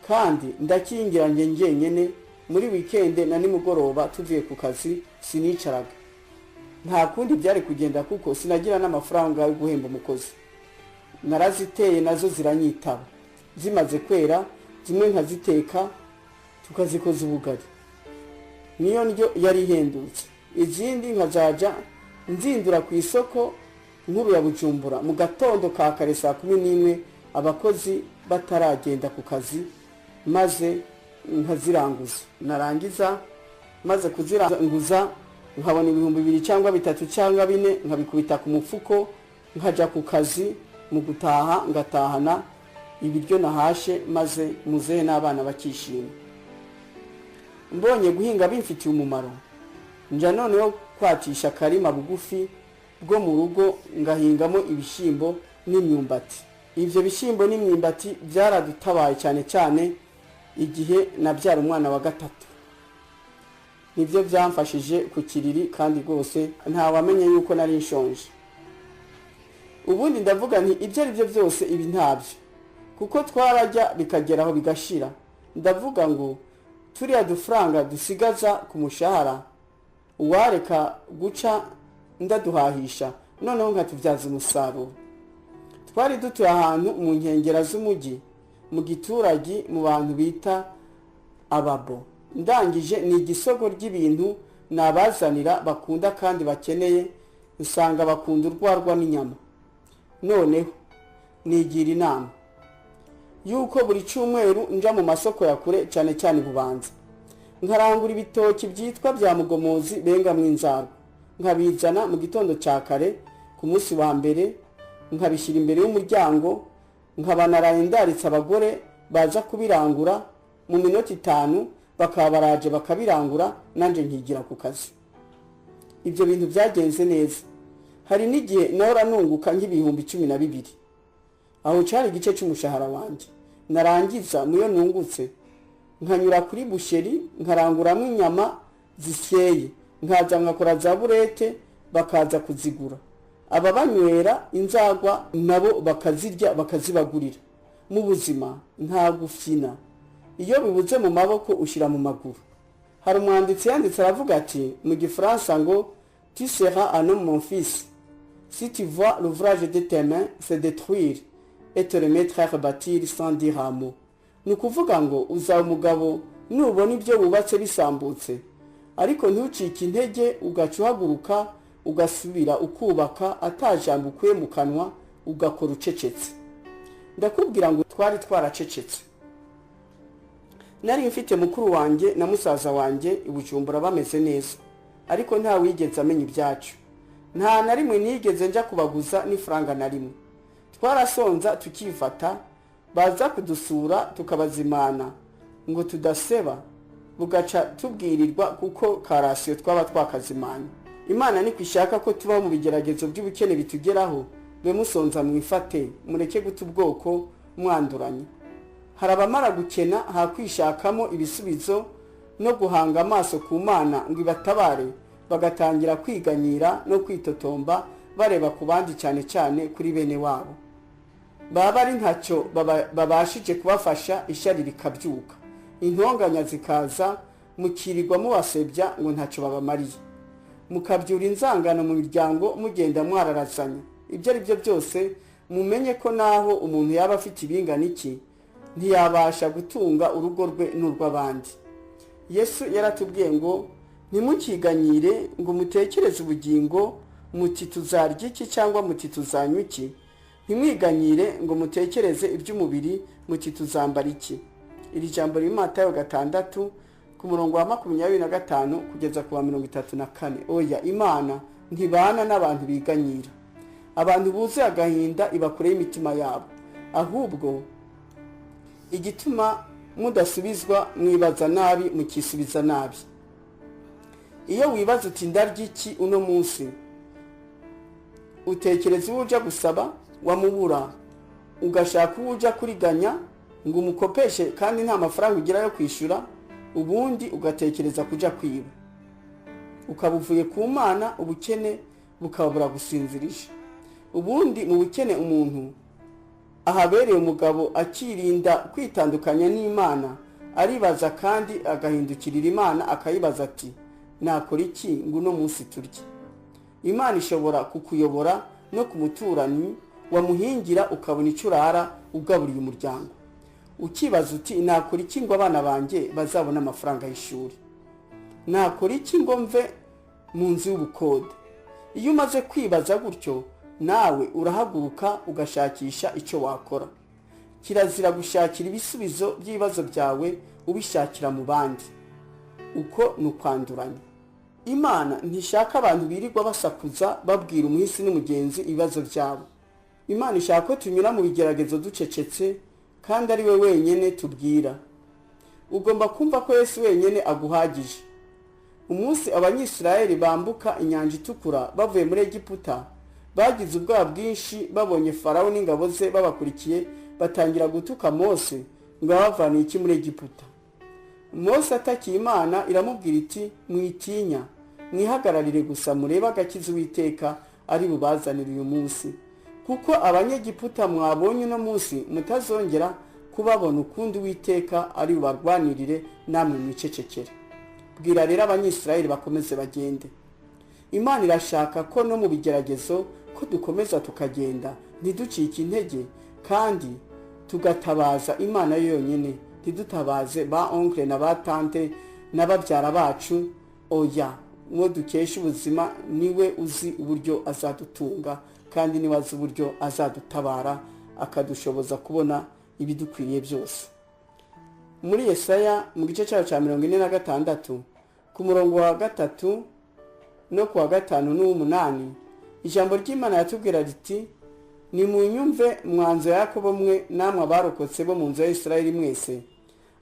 kandi ndakingira njyenyene. Muri weekend na nimugoroba tuvuye ku kazi sinicaraga, nta kundi byari kugenda kuko sinagira n'amafaranga yo guhemba umukozi. Naraziteye nazo ziranyitaba, zimaze kwera zimwe nkaziteka tukazikoza ubugari, niyo ndyo yari ihendutse. Izindi nkazaja nzindura ku isoko nkuru ya Bujumbura mu gatondo ka kare 11 abakozi bataragenda ku kazi, maze nkaziranguza. Narangiza maze kuziranguza nkabona 2,000 cyangwa 3 cyangwa 4 nkabikubita ku mufuko, nkaja ku kazi. Mu gutaha ngatahana ibiryo nahashe, maze muzehe n'abana bakishima. Mbonye guhinga bimfitiye umumaro, nja noneho kwatisha karima bugufi bwo mu rugo ngahingamo ibishimbo n'imyumbati. Ivyo bishimbo n'imyumbati byaradutabaye cyane cyane igihe nabyara umwana wa gatatu. Nivyo byamfashije ku kiriri, kandi rwose nta wamenye yuko nari nshonje. Ubundi ndavuga nti ibyo ari byo byose ibi ntabyo, kuko twarajya bikageraho bigashira. Ndavuga ngo turiya dufaranga dusigaza ku mushahara uwareka guca ndaduhahisha, noneho nkatubyaza umusaruro. Twari dutuye ahantu mu nkengera z'umujyi mu giturage mu bantu bita ababo. Ndangije ni igisogo ry'ibintu nabazanira bakunda kandi bakeneye, usanga bakunda urwarwa n'inyama. Noneho nigira inama, yuko buri cyumweru nja mu masoko ya kure cyane cyane Bubanza, nkarangura ibitoki byitwa bya mugomozi bengamwe inzara, nkabizana mu gitondo cya kare ku munsi wa mbere, nkabishyira imbere y'umuryango, nkabanaraye ndaritse abagore baza kubirangura mu minota 5 bakaba baraje bakabirangura, nanje nkigira ku kazi. Ibyo bintu byagenze neza. Hari n'igihe nahora nunguka nk'ibihumbi 12, aho cyari igice cy'umushahara wanjye. Narangiza muyo nungutse nkanyura kuri busheri nkaranguramwe inyama zisyeye, nkaza nkakora za burete bakaza kuzigura, aba banywera inzagwa nabo bakazirya bakazibagurira. Mu buzima nta gufina, iyo bibuze mu maboko ushira mu maguru. Hari umwanditsi yanditse aravuga ati mu Gifaransa ngo tu seras un homme mon fils si tu vois l'ouvrage de tes mains se détruire et te remettre à rebâtir sans dire un mot. Ni kuvuga ngo uzaba umugabo nubona ibyo wubatse bisambutse, ariko ntucike intege ugacuhaguruka ugasubira ukubaka atajambo ukuye mu kanwa, ugakora ucecetse. Ndakubwira ngo twari twaracecetse. Nari mfite mukuru wanjye na musaza wanjye i Bujumbura bameze neza, ariko nta wigeze amenya ibyacu. Nta na rimwe nigeze nja kubaguza ni franga na rimwe. Twarasonza tukifata, baza kudusura tukabazimana ngo tudaseba, bugaca tubwirirwa kuko karasiyo twaba twakazimanye. Imana ni kwishaka ko tuba mu bigeragezo by'ubukene bitugeraho, be musonza mwifate, mureke guta ubwoko mwanduranye. Harabamara gukena hakwishakamo ibisubizo no guhanga amaso ku Mana ngo ibatabare, bagatangira kwiganyira no kwitotomba bareba ku bandi cyane cyane kuri bene wabo. Baba ari ntacyo babashije kubafasha, ishyari rikabyuka, intonganya zikaza, mukirirwa mubasebya ngo ntacyo babamariye, mukabyura inzangano mu miryango mugenda mwararazanya. Ibyo ari byo byose mumenye ko naho umuntu yaba afite ibingana iki, ntiyabasha gutunga urugo rwe n'urw'abandi. Yesu yaratubwiye ngo ntimukiganyire ngo mutekereze ubugingo muti tuzarya iki cyangwa muti tuzanywa iki, ntimwiganyire ngo mutekereze iby'umubiri muti tuzambara iki. Iri jambo riri Matayo 6 ku murongo wa 25 kugeza ku wa 34. Oya, Imana ntibana n'abantu biganyira, abantu buze agahinda ibakure imitima yabo, ahubwo igituma mudasubizwa mwibaza nabi mukisubiza nabi. Iyo wibaza uti ndarya iki uno munsi, utekereza uja gusaba wamubura, ugashaka uja kuriganya ngo umukopeshe kandi nta mafaranga ugira yo kwishura, ubundi ugatekereza kuja kwiba, ukabuvuye ku Mana, ubukene bukabura gusinzirisha. Ubundi mu bukene umuntu ahabereye umugabo akirinda kwitandukanya n'Imana, aribaza kandi agahindukirira Imana akayibaza ati nakora iki ngo uno munsi turye. Imana ishobora kukuyobora no ku muturanyi wamuhingira ukabona icurara ugaburiye umuryango, ukibaza uti nakora iki ngo abana banjye bazabona amafaranga y'ishuri, nakora iki ngo mve mu nzu y'ubukode. Iyo umaze kwibaza gutyo, nawe urahaguruka ugashakisha icyo wakora. Kirazira gushakira ibisubizo by'ibibazo byawe ubishakira mu bandi, uko nukwanduranya. Imana ntishaka abantu birirwa basakuza babwira umuhisi n'umugenzi ibibazo byabo. Imana ishaka ko tunyura mu bigeragezo ducecetse, kandi ari we wenyene tubwira. Ugomba kumva ko Yesu wenyene aguhagije. Umunsi Abanyisirayeli bambuka inyanja itukura bavuye muri Egiputa, bagize ubwoba bwinshi babonye Farawo n'ingabo ze babakurikiye, batangira gutuka Mose ngo bavane iki muri Egiputa. Mose atakiye Imana iramubwira iti mwitinya, mwihagararire gusa murebe agakiza Uwiteka ari bubazanire uyu munsi, kuko Abanyegiputa mwabonye uno munsi mutazongera kubabona ukundi Uwiteka ari bubarwanirire, namwe mwicecekere. Bwira rero Abanyisirayeli bakomeze bagende. Imana irashaka ko no mu bigeragezo ko dukomeza tukagenda, ntiducike intege, kandi tugatabaza Imana yonyine, ntidutabaze ba oncle na ba tante n'ababyara bacu. Oya, uwo dukesha ubuzima niwe uzi uburyo azadutunga, kandi niwe azi uburyo azadutabara akadushoboza kubona ibidukwiriye byose. Muri Yesaya mu gice cyayo cya 46 ku murongo wa 3 no ku wa 5 n'uw8 ijambo ry'Imana yatubwira riti, ni munyumve mwanzo ya Yakobo mwe namwe abarokotse bo mu nzu ya Isirayeli mwese,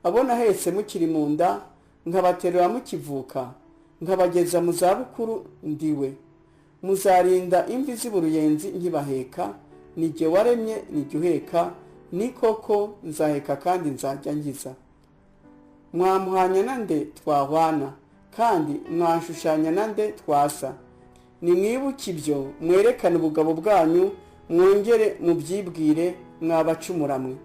abona hetse mukiri mu nda nkabaterura mukivuka nkabageza mu zabukuru ndiwe. Muzarinda imvi z'uburuyenzi nkibaheka, nijye waremye nijye uheka, ni koko nzaheka kandi nzajya ngiza. Mwamuhanya nande twahwana, kandi mwanshushanya nande twasa. Nimwibuke ibyo mwerekane ubugabo bwanyu, mwongere mubyibwire mwabacumuramwe.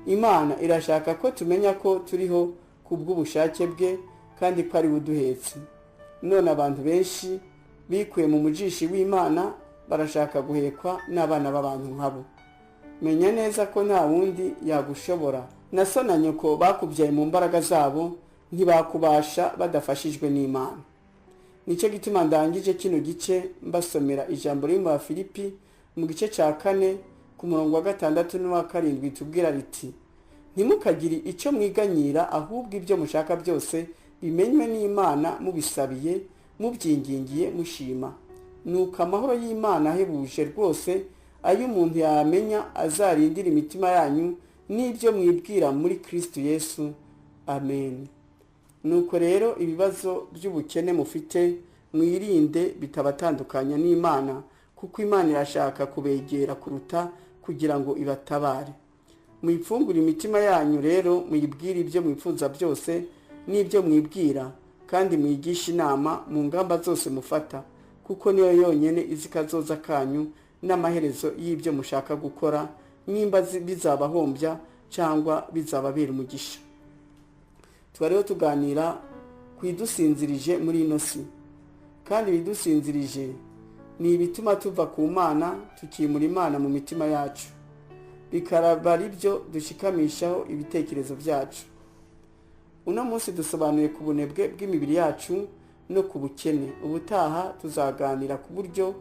Imana irashaka ko tumenya ko turiho kubw'ubushake bwe kandi ko ari uduhetse. None abantu benshi bikuye mu mujishi w'Imana barashaka guhekwa n'abana b'abantu nkabo. Menya neza ko nta wundi yagushobora. Na so na nyoko bakubyaye mu mbaraga zabo ntibakubasha badafashijwe n'Imana. Nicyo gituma ndangije kino gice mbasomera ijambo riri mu Filipi mu gice cya 4 ku murongo wa 6 n'uwa 7 tubwira riti, ntimukagire icyo mwiganyira, ahubwo ibyo mushaka byose bimenywe n'Imana mubisabiye mubyingingiye mushima. Nuko amahoro y'Imana ahebuje rwose ayo umuntu yamenya azarindira imitima yanyu n'ibyo mwibwira muri Kristo Yesu. Amen. Nuko rero ibibazo by'ubukene mufite mwirinde bitabatandukanya n'Imana, kuko Imana irashaka kubegera kuruta kugira ngo ibatabare. Mwifungure imitima yanyu rero muyibwire ibyo mwifuza byose n'ibyo mwibwira, kandi mwigisha inama mu ngamba zose mufata, kuko niyo yonyene izi kazoza kanyu n'amaherezo y'ibyo mushaka gukora, nimba bizabahombya cyangwa bizababera umugisha. Twariho tuganira kwidusinzirije muri ino si, kandi bidusinzirije ni ibituma tuva ku Mana tukimura Imana mu mitima yacu, bikaraba ari byo dushikamishaho ibitekerezo byacu. Uno munsi dusobanuye ku bunebwe bw'imibiri yacu no ku bukene. Ubutaha tuzaganira ku buryo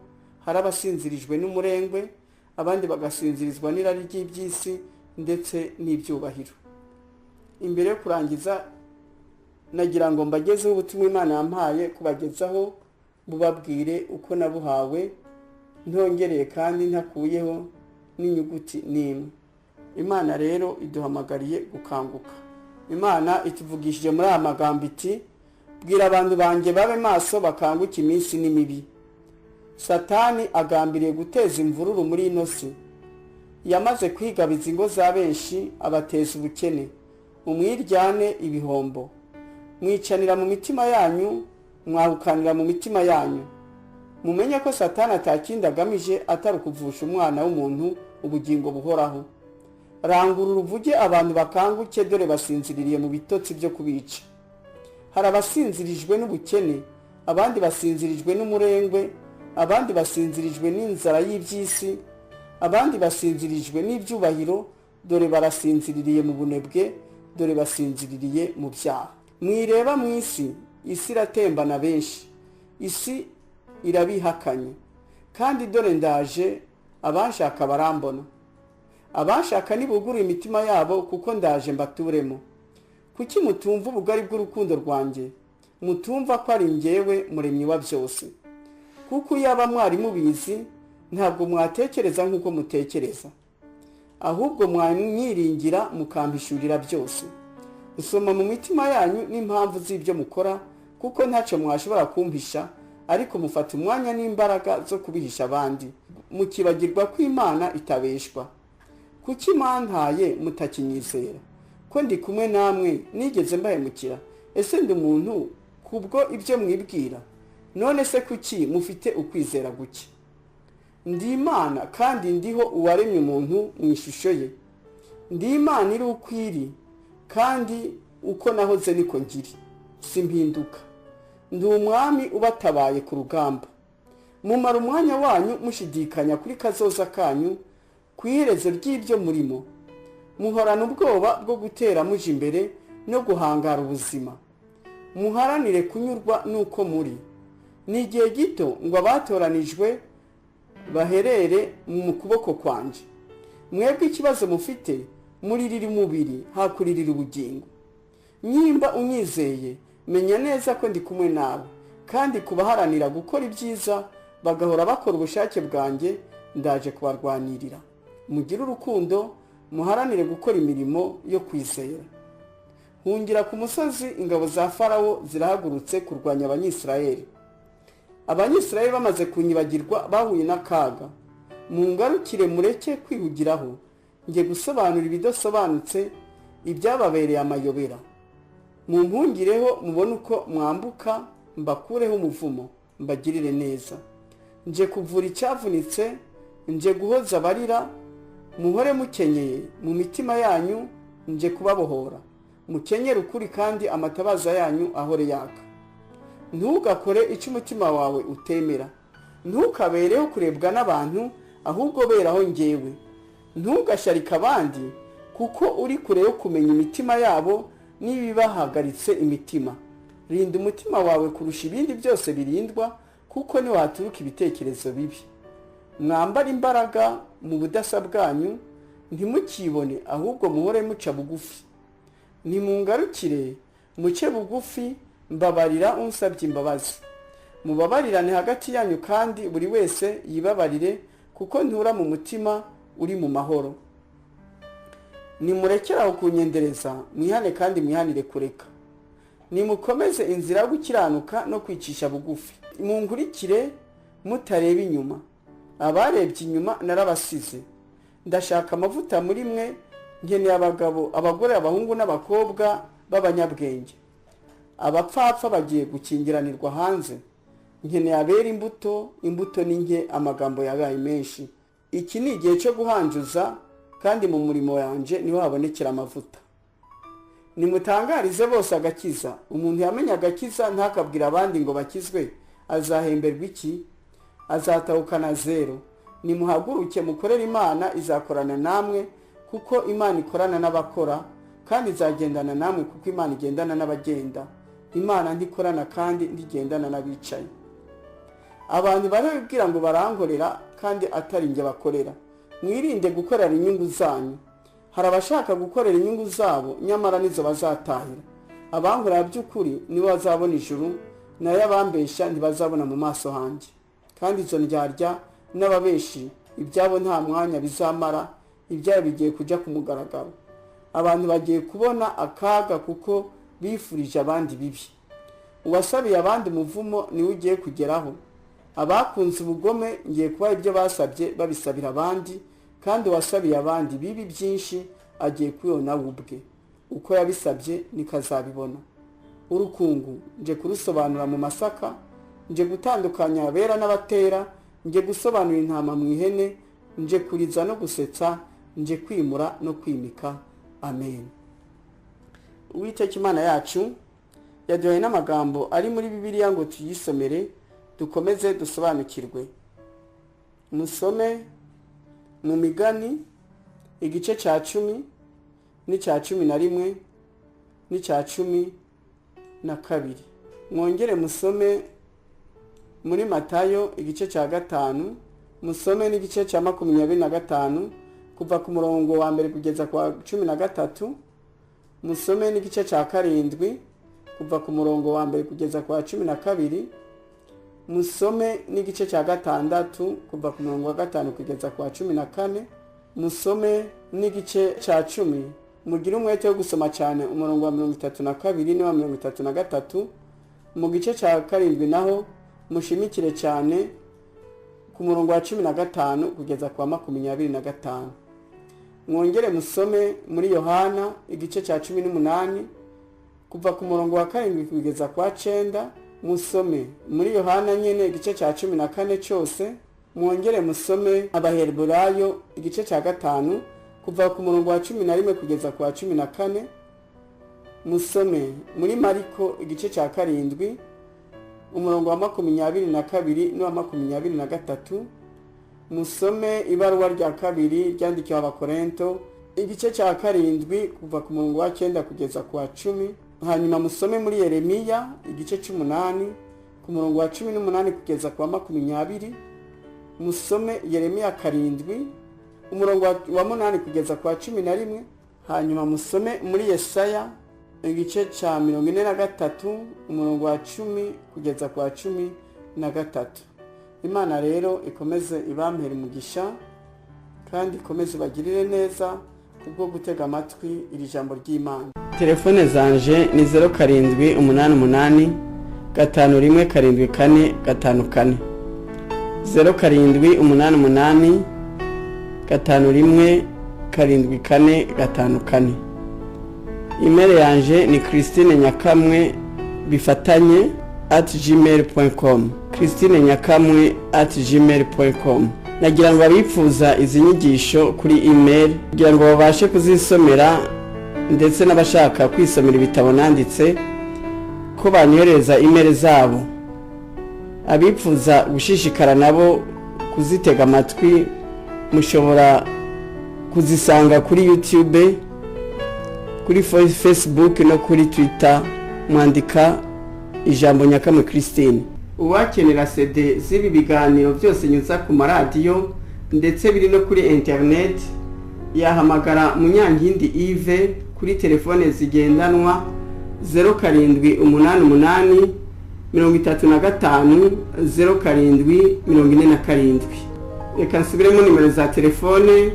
hari abasinzirijwe n'umurengwe, abandi bagasinzirizwa n'irari ry'iby'isi ndetse n'ibyubahiro. Imbere yo kurangiza nagira ngo mbagezeho ubutumwa Imana yampaye kubagezaho, bubabwire uko nabuhawe, ntongereye kandi ntakuyeho n'inyuguti n'imwe. Imana rero iduhamagariye gukanguka. Imana ituvugishije muri aya magambo iti, bwira abantu banjye babe maso bakanguke, iminsi ni mibi. Satani agambiriye guteza imvururu muri ino si. Yamaze kwigabiza ingo za benshi, abateza ubukene, umwiryane, ibihombo. Mwicanira mu mitima yanyu, mwahukanira mu mitima yanyu. Mumenye ko Satani atakindi agamije atari ukuvusha umwana w'umuntu ubugingo buhoraho. Rangurura uvuge abantu bakanguke, dore basinziririye mu bitotsi byo kubica. Hari abasinzirijwe n'ubukene, abandi basinzirijwe n'umurengwe, abandi basinzirijwe n'inzara y'iby'isi, abandi basinzirijwe n'ibyubahiro, dore barasinziririye mu bunebwe, dore basinziririye mu byaha. Mwireba mu isi, isi iratembana benshi, isi irabihakanye, kandi dore ndaje, abanshaka barambona. Abanshaka nibugura imitima yabo, kuko ndaje mbaturemo. Kuki mutumva ubugari bw'urukundo rwanjye, mutumva ko ari njyewe muremyi wa byose? Kuko yaba mwari mubizi, ntabwo mwatekereza nk'uko mutekereza, ahubwo mwamwiringira mukampishurira byose. Usoma mu mitima yanyu n'impamvu z'ibyo mukora, kuko ntacyo mwashobora kumpisha, ariko mufata umwanya n'imbaraga zo kubihisha abandi, mukibagirwa ko Imana itabeshwa. Kuki mwantaye mutakinyizera? Ko ndi kumwe namwe nigeze mbahemukira? Ese ndi umuntu kubwo ibyo mwibwira? None se kuki mufite ukwizera guke? Ndi Imana, kandi ndiho uwaremye umuntu mu ishusho ye. Ndi Imana iri ukwiri, kandi uko nahoze niko ngiri, simpinduka. Ndi umwami ubatabaye ku rugamba. Mumara umwanya wanyu mushidikanya kuri kazoza kanyu, ku iherezo ry'ibyo murimo. Muhorana ubwoba bwo gutera muje imbere no guhangara ubuzima. Muharanire kunyurwa nuko muri. Ni igihe gito ngo abatoranijwe baherere mu kuboko kwanje. Mwebwe ikibazo mufite muririra umubiri hakuririra ubugingo. Nimba unyizeye menya neza ko ndi kumwe nawe, kandi kubaharanira gukora ibyiza bagahora bakora ubushake bwanjye ndaje kubarwanirira. Mugire urukundo, muharanire gukora imirimo yo kwizera. Hungira ku musozi, ingabo za Farawo zirahagurutse kurwanya Abanyisirayeli. Abanyisirayeli bamaze kunyibagirwa bahuye n'akaga. Mungarukire mureke kwihugiraho, ngiye gusobanura ibidasobanutse, ibyababereye amayobera. Mumpungireho mubone uko mwambuka, mbakureho umuvumo, mbagirire neza. Nje kuvura icyavunitse, nje guhoza abarira, muhore mukenyeye mu mitima yanyu, nje kubabohora. Mukenyere ukuri kandi amatabaza yanyu ahore yaka. Ntugakore icyo umutima wawe utemera. Ntukabereho kurebwa n'abantu, ahubwo beraho njyewe. Ntugasharike abandi, kuko uri kure yo kumenya imitima yabo n'ibibahagaritse imitima. Rinda umutima wawe kurusha ibindi byose birindwa, kuko niwaturuka ibitekerezo bibi. Mwambara imbaraga mu budasa bwanyu, ntimukibone ahubwo muhore muca bugufi. Nimungarukire muce bugufi, mbabarira unsabye imbabazi. Mubabarirane hagati yanyu kandi buri wese yibabarire, kuko ntura mu mutima uri mu mahoro. Nimurekeraho kunyendereza, mwihane kandi mwihanire kureka. Nimukomeze inzira yo gukiranuka no kwicisha bugufi. Munkurikire mutareba inyuma. Abarebye inyuma narabasize. Ndashaka amavuta muri mwe, nkeneye abagabo, abagore, abahungu n'abakobwa b'abanyabwenge. Abapfapfa bagiye gukingiranirwa hanze. Nkeneye abera imbuto ni nke, amagambo yabaye menshi. Iki ni igihe cyo guhanjuza, kandi mu murimo wanje niho habonekera amavuta. Nimutangarize bose agakiza. Umuntu yamenye agakiza ntakabwira abandi ngo bakizwe, azahemberwa iki? Azatahukana zero. Nimuhaguruke mukorere Imana, izakorana namwe, kuko Imana ikorana n'abakora, kandi izagendana namwe kuko Imana igendana n'abagenda. Imana ntikorana kandi ntigendana n'abicaye. Abantu barabibwira ngo barankorera kandi atari njye bakorera. Mwirinde gukorera inyungu zanyu. Hari abashaka gukorera inyungu zabo, nyamara nizo bazatahira. Abankorera by'ukuri nibo bazabona ijuru, nayo abambesha ntibazabona mu maso hanjye. Kandi izo ndyarya n'ababeshi ibyabo nta mwanya bizamara, ibyabo bigiye kujya ku mugaragaro. Abantu bagiye kubona akaga kuko bifurije abandi bibi. Uwasabiye abandi umuvumo niwe ugiye kugeraho. Abakunze ubugome ngiye kuba ibyo basabye babisabira abandi, kandi uwasabiye abandi bibi byinshi agiye kuyona ubwe. Uko yabisabye nikazabibona. Urukungu nje kurusobanura mu masaka, nje gutandukanya abera n'abatera, nje gusobanura intama mu ihene, nje kuriza no gusetsa, nje kwimura no kwimika. Amen. Uwiteka Imana yacu yaduhaye n'amagambo ari muri Bibiliya ngo tuyisomere, dukomeze dusobanukirwe. Musome mu Migani igice cya 10 n'icya 11 n'icya 12. Mwongere musome muri Matayo igice cya 5, musome n'igice cya 25 kuva ku murongo wa mbere kugeza kwa 13. Musome n'igice cya 7 kuva ku murongo wa mbere kugeza kwa 12. Musome n'igice cya 6 kuva ku murongo wa 5 kugeza kwa 14. Musome n'igice cya 10. Mugire umwete wo gusoma cyane umurongo wa 32 n'uwa 33. Mu gice cya 7 naho mushimikire cyane ku murongo wa 15 kugeza kwa 25. Mwongere musome muri Yohana igice cya 18 kuva ku murongo wa 7 kugeza kwa 9. Musome muri Yohana nyene igice cya 14 cyose. Mwongere musome Abaheburayo igice cya 5 kuva ku murongo wa 11 kugeza kwa 14. Musome muri Mariko igice cya 7 umurongo wa 22 n'uwa 23. Musome ibaruwa rya kabiri ryandikiwe Abakorinto igice cya 7 kuva ku murongo wa 9 kugeza kwa 10. Hanyuma musome muri Yeremiya igice 8 ku murongo wa 18 kugeza kwa 20. Musome Yeremiya 7 umurongo wa 8 kugeza kwa 11. hanyuma musome muri Yesaya igice ca 43 umurongo wa 10 kugeza kwa 13. Imana rero ikomeze ibampere umugisha kandi ikomeze bagirire neza kubwo gutega amatwi iri jambo ry'Imana. Telefone zanje ni 0788 517454 0788 517454. Email yanje ni christineNyakamwe@gmail.com christineNyakamwe@gmail.com. Nagira ngo abifuza izi nyigisho kuri email kugira ngo babashe kuzisomera ndetse n'abashaka kwisomera ibitabo nanditse ko banyohereza email zabo. Abifuza gushishikara nabo kuzitega amatwi mushobora kuzisanga kuri YouTube, kuri Facebook no kuri Twitter, mwandika ijambo Nyakamwe Christine. Uwakenera CD z'ibi biganiro byose nyuza ku maradiyo ndetse biri no kuri internet yahamagara Munyankindi Yves kuri telefone zigendanwa 0788 35 0747. Reka nsubiremo nimero za telefone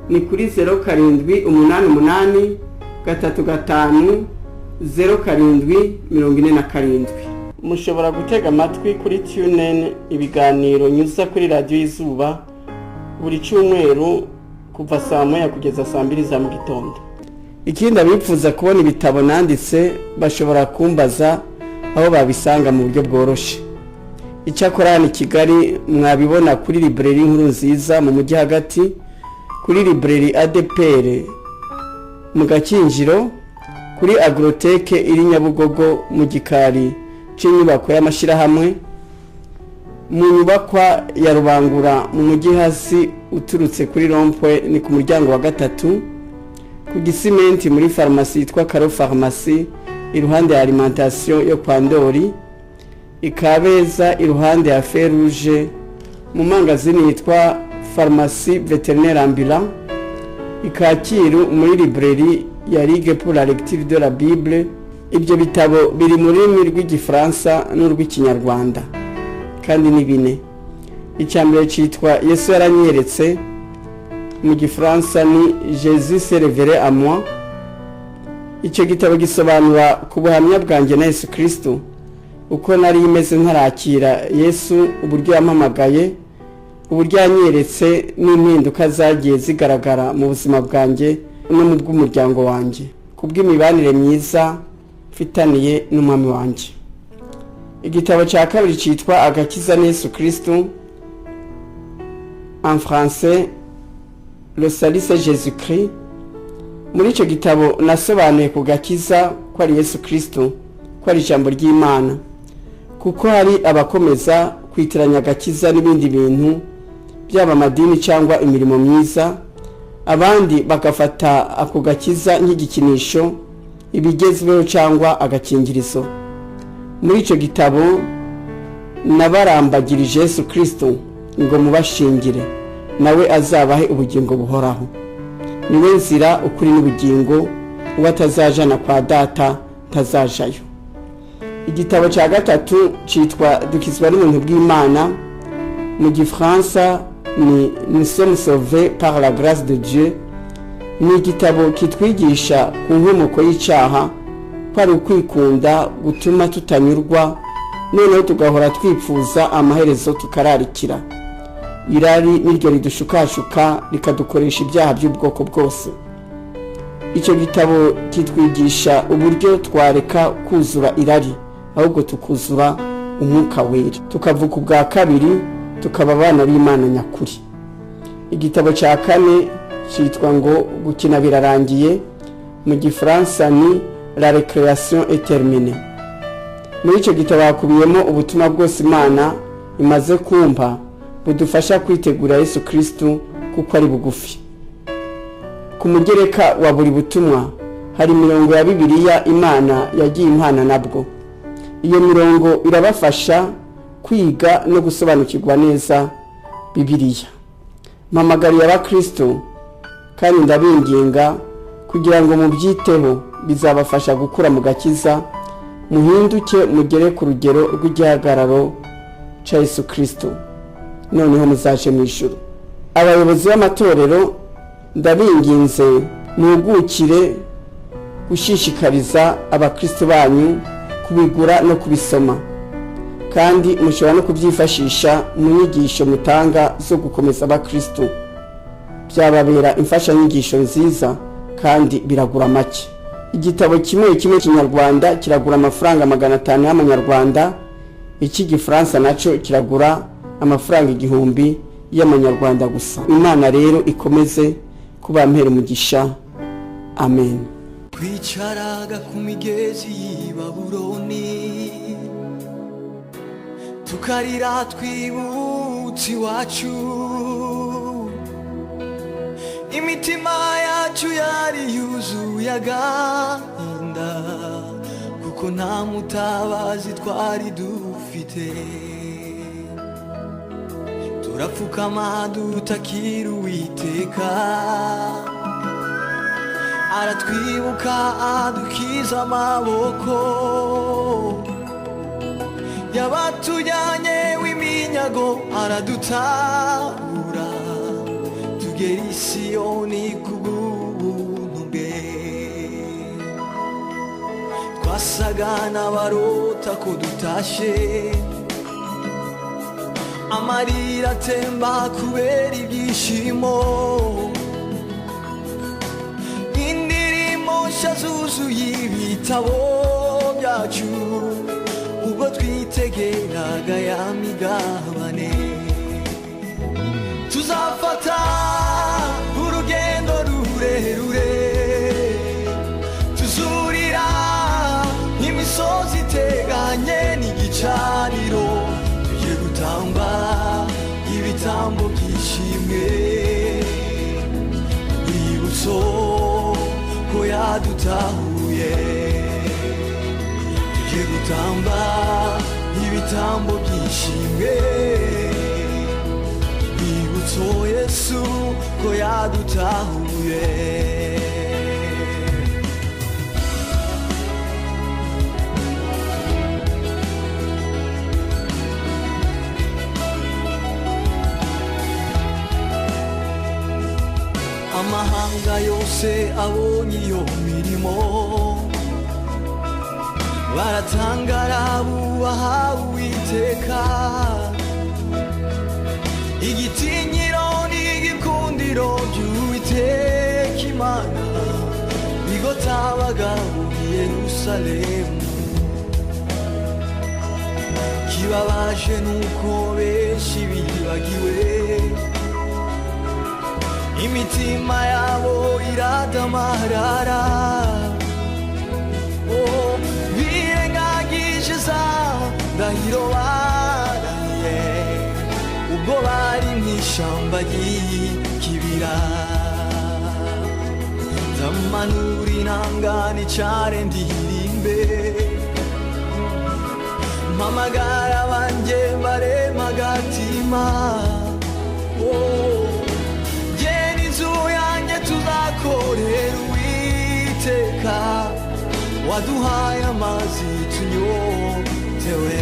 ni kuri 0788 35 0747. Mushobora gutega amatwi kuri TuneIn ibiganiro nyuza kuri radio Izuba buri cyumweru kuva saa 1 kugeza saa 2 za mu gitondo. Ikindi abifuza kubona ibitabo nanditse bashobora kumbaza aho babisanga mu buryo bworoshe. Icyakora ni Kigali mwabibona kuri librairie Nkuru Nziza mu mujyi hagati, kuri librairie ADPR mu Gakinjiro, kuri Agroteke iri Nyabugogo mu gikari cy'inyubako y'amashirahamwe, mu nyubakwa ya Rubangura mu mujyi hasi uturutse kuri Rompwe ni ku muryango wa 3, ku Gisimenti muri pharmacie yitwa Karo Pharmacie iruhande ya alimentation yo kwa Ndori, Ikabeza iruhande ya Feruje mu mangazini yitwa Pharmacie Vétérinaire Ambulant, Ikakiru muri librairie ya Ligue pour la lecture de la Bible. Ibyo bitabo biri mu rurimi rw'Igifaransa n'urw'Ikinyarwanda kandi ni bine. Icyambere cyitwa Yesu yaranyeretse, mu Gifaransa ni Jésus s'est révélé à moi. Icyo gitabo gisobanura ku buhamya bwanjye na Yesu Kristo, uko nari imeze ntarakira Yesu, uburyo yampamagaye, uburyo yanyeretse n'impinduka zagiye zigaragara mu buzima bwanjye no mu bw'umuryango wanjye kubw'imibanire myiza mfitaniye n'umwami wanjye. Igitabo cya kabiri cyitwa Agakiza na Yesu Kristo, en français Le salut c'est Jésus-Christ. Muri icyo gitabo nasobanuye ku gakiza ko ari Yesu Kristo, ko ari ijambo ry'Imana, kuko hari abakomeza kwitiranya agakiza n'ibindi bintu byaba amadini cyangwa imirimo myiza, abandi bagafata ako gakiza nk'igikinisho, ibigezweho cyangwa agakingirizo. Muri icyo gitabo nabarambagirije Yesu Kristo ngo mubashingire, nawe azabahe ubugingo buhoraho. Niwe nzira, ukuri n'ubugingo, ubatazajana kwa data tazajayo. Igitabo cya gatatu cyitwa Dukizwa n'ubuntu bw'Imana, mu Gifaransa ni Nous sommes sauvés par la grâce de Dieu. Ni igitabo kitwigisha ku nkomoko y'icyaha, ko ari ukwikunda gutuma tutanyurwa, noneho tugahora twifuza amaherezo tukararikira. Irari niryo ridushukashuka rikadukoresha ibyaha by'ubwoko bwose. Icyo gitabo kitwigisha uburyo twareka kuzura irari, ahubwo tukuzura umwuka wera, tukavuka ubwa kabiri, tukaba abana b'Imana nyakuri. Igitabo cya kane cyitwa ngo Gukina birarangiye, mu Gifaransa ni La récréation est terminée. Muri icyo gitabo hakubiyemo ubutumwa bwose Imana imaze kumpa budufasha kwitegura Yesu Kristo kuko ari bugufi. Ku mugereka wa buri butumwa hari mirongo ya Bibiliya Imana yagiye impana nabwo. Iyo mirongo irabafasha kwiga no gusobanukirwa neza Bibiliya. Mpamagariye abakristo kandi ndabinginga kugira ngo mubyiteho bizabafasha gukura mu gakiza muhinduke mugere ku rugero rw'igihagararo cya Yesu Kristo noneho muzaje mu ijuru. Abayobozi b'amatorero ndabinginze mugukire gushishikariza abakristo banyu kubigura no kubisoma, kandi mushobora no kubyifashisha mu nyigisho mutanga zo gukomeza abakristo. Byababera imfashanyigisho nziza kandi biragura make. Igitabo kimwe cy'ikinyarwanda kiragura amafaranga 500 y'amanyarwanda, icy'igifaransa naco kiragura amafaranga 1000 y'amanyarwanda gusa. Imana rero ikomeze kubampera umugisha. Amen. Twicaraga ku migezi y'i Babuloni, tukarira twibutse iwacu, imitima yacu yari yuzuye agahinda, kuko nta mutabazi twari dufite. Turapfukama dutakira Uwiteka, aratwibuka adukiza amaboko, yabatujyanye w'iminyago aradutabura, tugera i Siyoni kubw'ubuntu bwe. Twasaga n'abarota ko dutashe, amarira atemba kubera ibyishimo, indirimbo nshya zuzuye ibitabo byacu, ubwo twitegeraga ya migabane. Tuzafata urugendo rurerure, tuzurira imisozi iteganye n'igicaniro, tujye gutamba ibitambo by'ishimwe, urwibutso ko yadutahuye. Tujye gutamba ibitambo by'ishimwe, urwibutso Yesu ko yadutahuye. Amahanga yose abonye iyo mirimo, baratangara bubaha Uwiteka. Igitinyiro n'igikundiro by'Uwiteka Imana bigotabaga muri Yerusalemu. Kibabaje nuko benshi bibagiwe, imitima yabo iradamarara. Birengagije za ndahiro barahiye, ubwo bari mu ishyamba ry'ikibira. Ndamanura inanga n'icare ndirimbe, mpamagara banjye mbarema agatima. Tuzakorera Uwiteka, waduhaye amazi tunyotewe.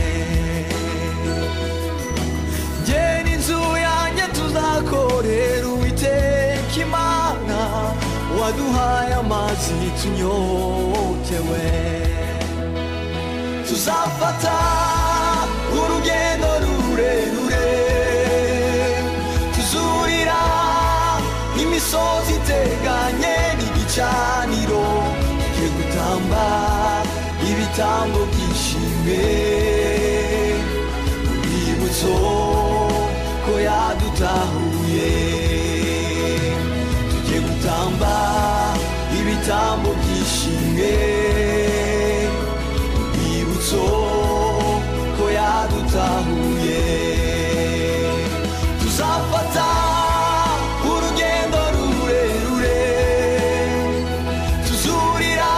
Jye n'inzu yanjye tuzakorera Uwiteka Imana, waduhaye amazi tunyotewe. Tuzafata urugendo rurerure, tuzurira imisozi iteganye n'igicaniro, tujye gutamba ibitambo by'ishimwe, urwibutso ko yadutahuye. Tujye gutamba ibitambo by'ishimwe, urwibutso ko yadutahuye. Tuzafata urugendo rurerure, tuzurira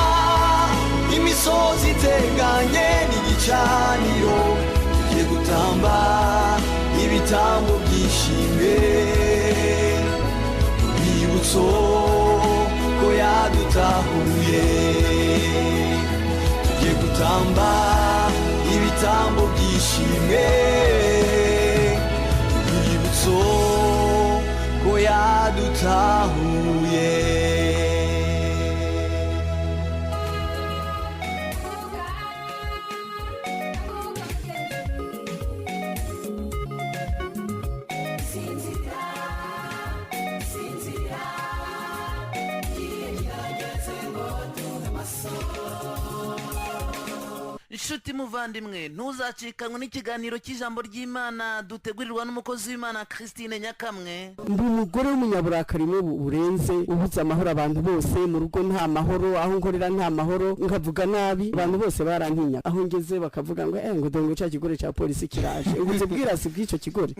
imisozi iteganye n'igicaniro, tujye gutamba ibitambo by'ishimwe, urwibutso ko yadutahuye. gutamba ibitambo byishimwe urwibutso ko yadutahuye. inshuti muvandimwe, ntuzacikanywe n'ikiganiro cy'ijambo ry'Imana dutegurirwa n'umukozi w'Imana Christine Nyakamwe. ndi umugore w'umunyaburakari burenze ubuze amahoro abantu bose, mu rugo nta mahoro, aho nkorera nta mahoro, nkavuga nabi abantu bose barantinya, aho ngeze bakavuga ngo ngo dongo cya kigore cya polisi kiraje, ubuze bwirasi bw'icyo kigore.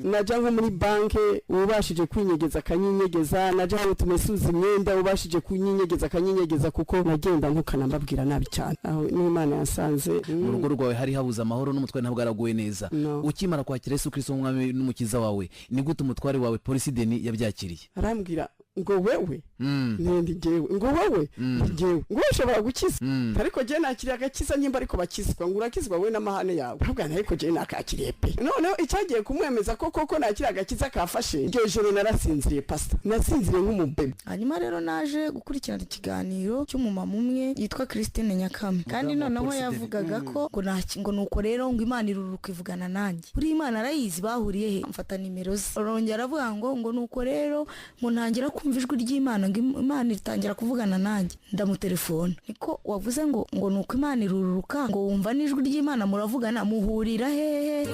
Naja nko muri banke ubashije kwinyegeza akanyinyegeza, naja aho tumesuza imyenda ubashije kunyinyegeza akanyinyegeza, kuko nagenda nkukana mbabwira nabi cyane, aho n'Imana yasanze mu rugo rwawe hari habuze amahoro n'umutware ntabwo araguwe neza. Ukimara kwakira Yesu Kristo nk'umwami n'umukiza wawe, ni gute umutware wawe polisi Deni yabyakiriye? Arambwira ngo wewe ndi jewe, ngo wewe ndi jewe, ngo ushobora gukiza, ariko je nakiriye agakiza nyimba ariko bakizwa, ngo urakizwa we n'amahane yawe. Ahubwo ariko je nakakiriye pe. Noneho icyagiye kumwemeza koko nakiriye agakiza kafashe, iryo joro narasinziriye pastor, nasinziriye nk'umubebe. Hanyuma rero naje gukurikirana ikiganiro cy'umumama umwe yitwa Christine Nyakamwe, kandi noneho yavugaga ko ngo nuko rero ngo Imana iruruka ivugana nanjye. Buri Imana arayizi bahuriye he, mfata nimero ze. Arongera avuga ngo nuko rero ngo ntangira kumva ijwi ry'Imana, ngo Imana itangira kuvugana nanjye. Ndamutelefone, niko wavuze ngo nuko Imana iruruka, ngo wumva n'ijwi ry'Imana muravugana, muhurira hehe?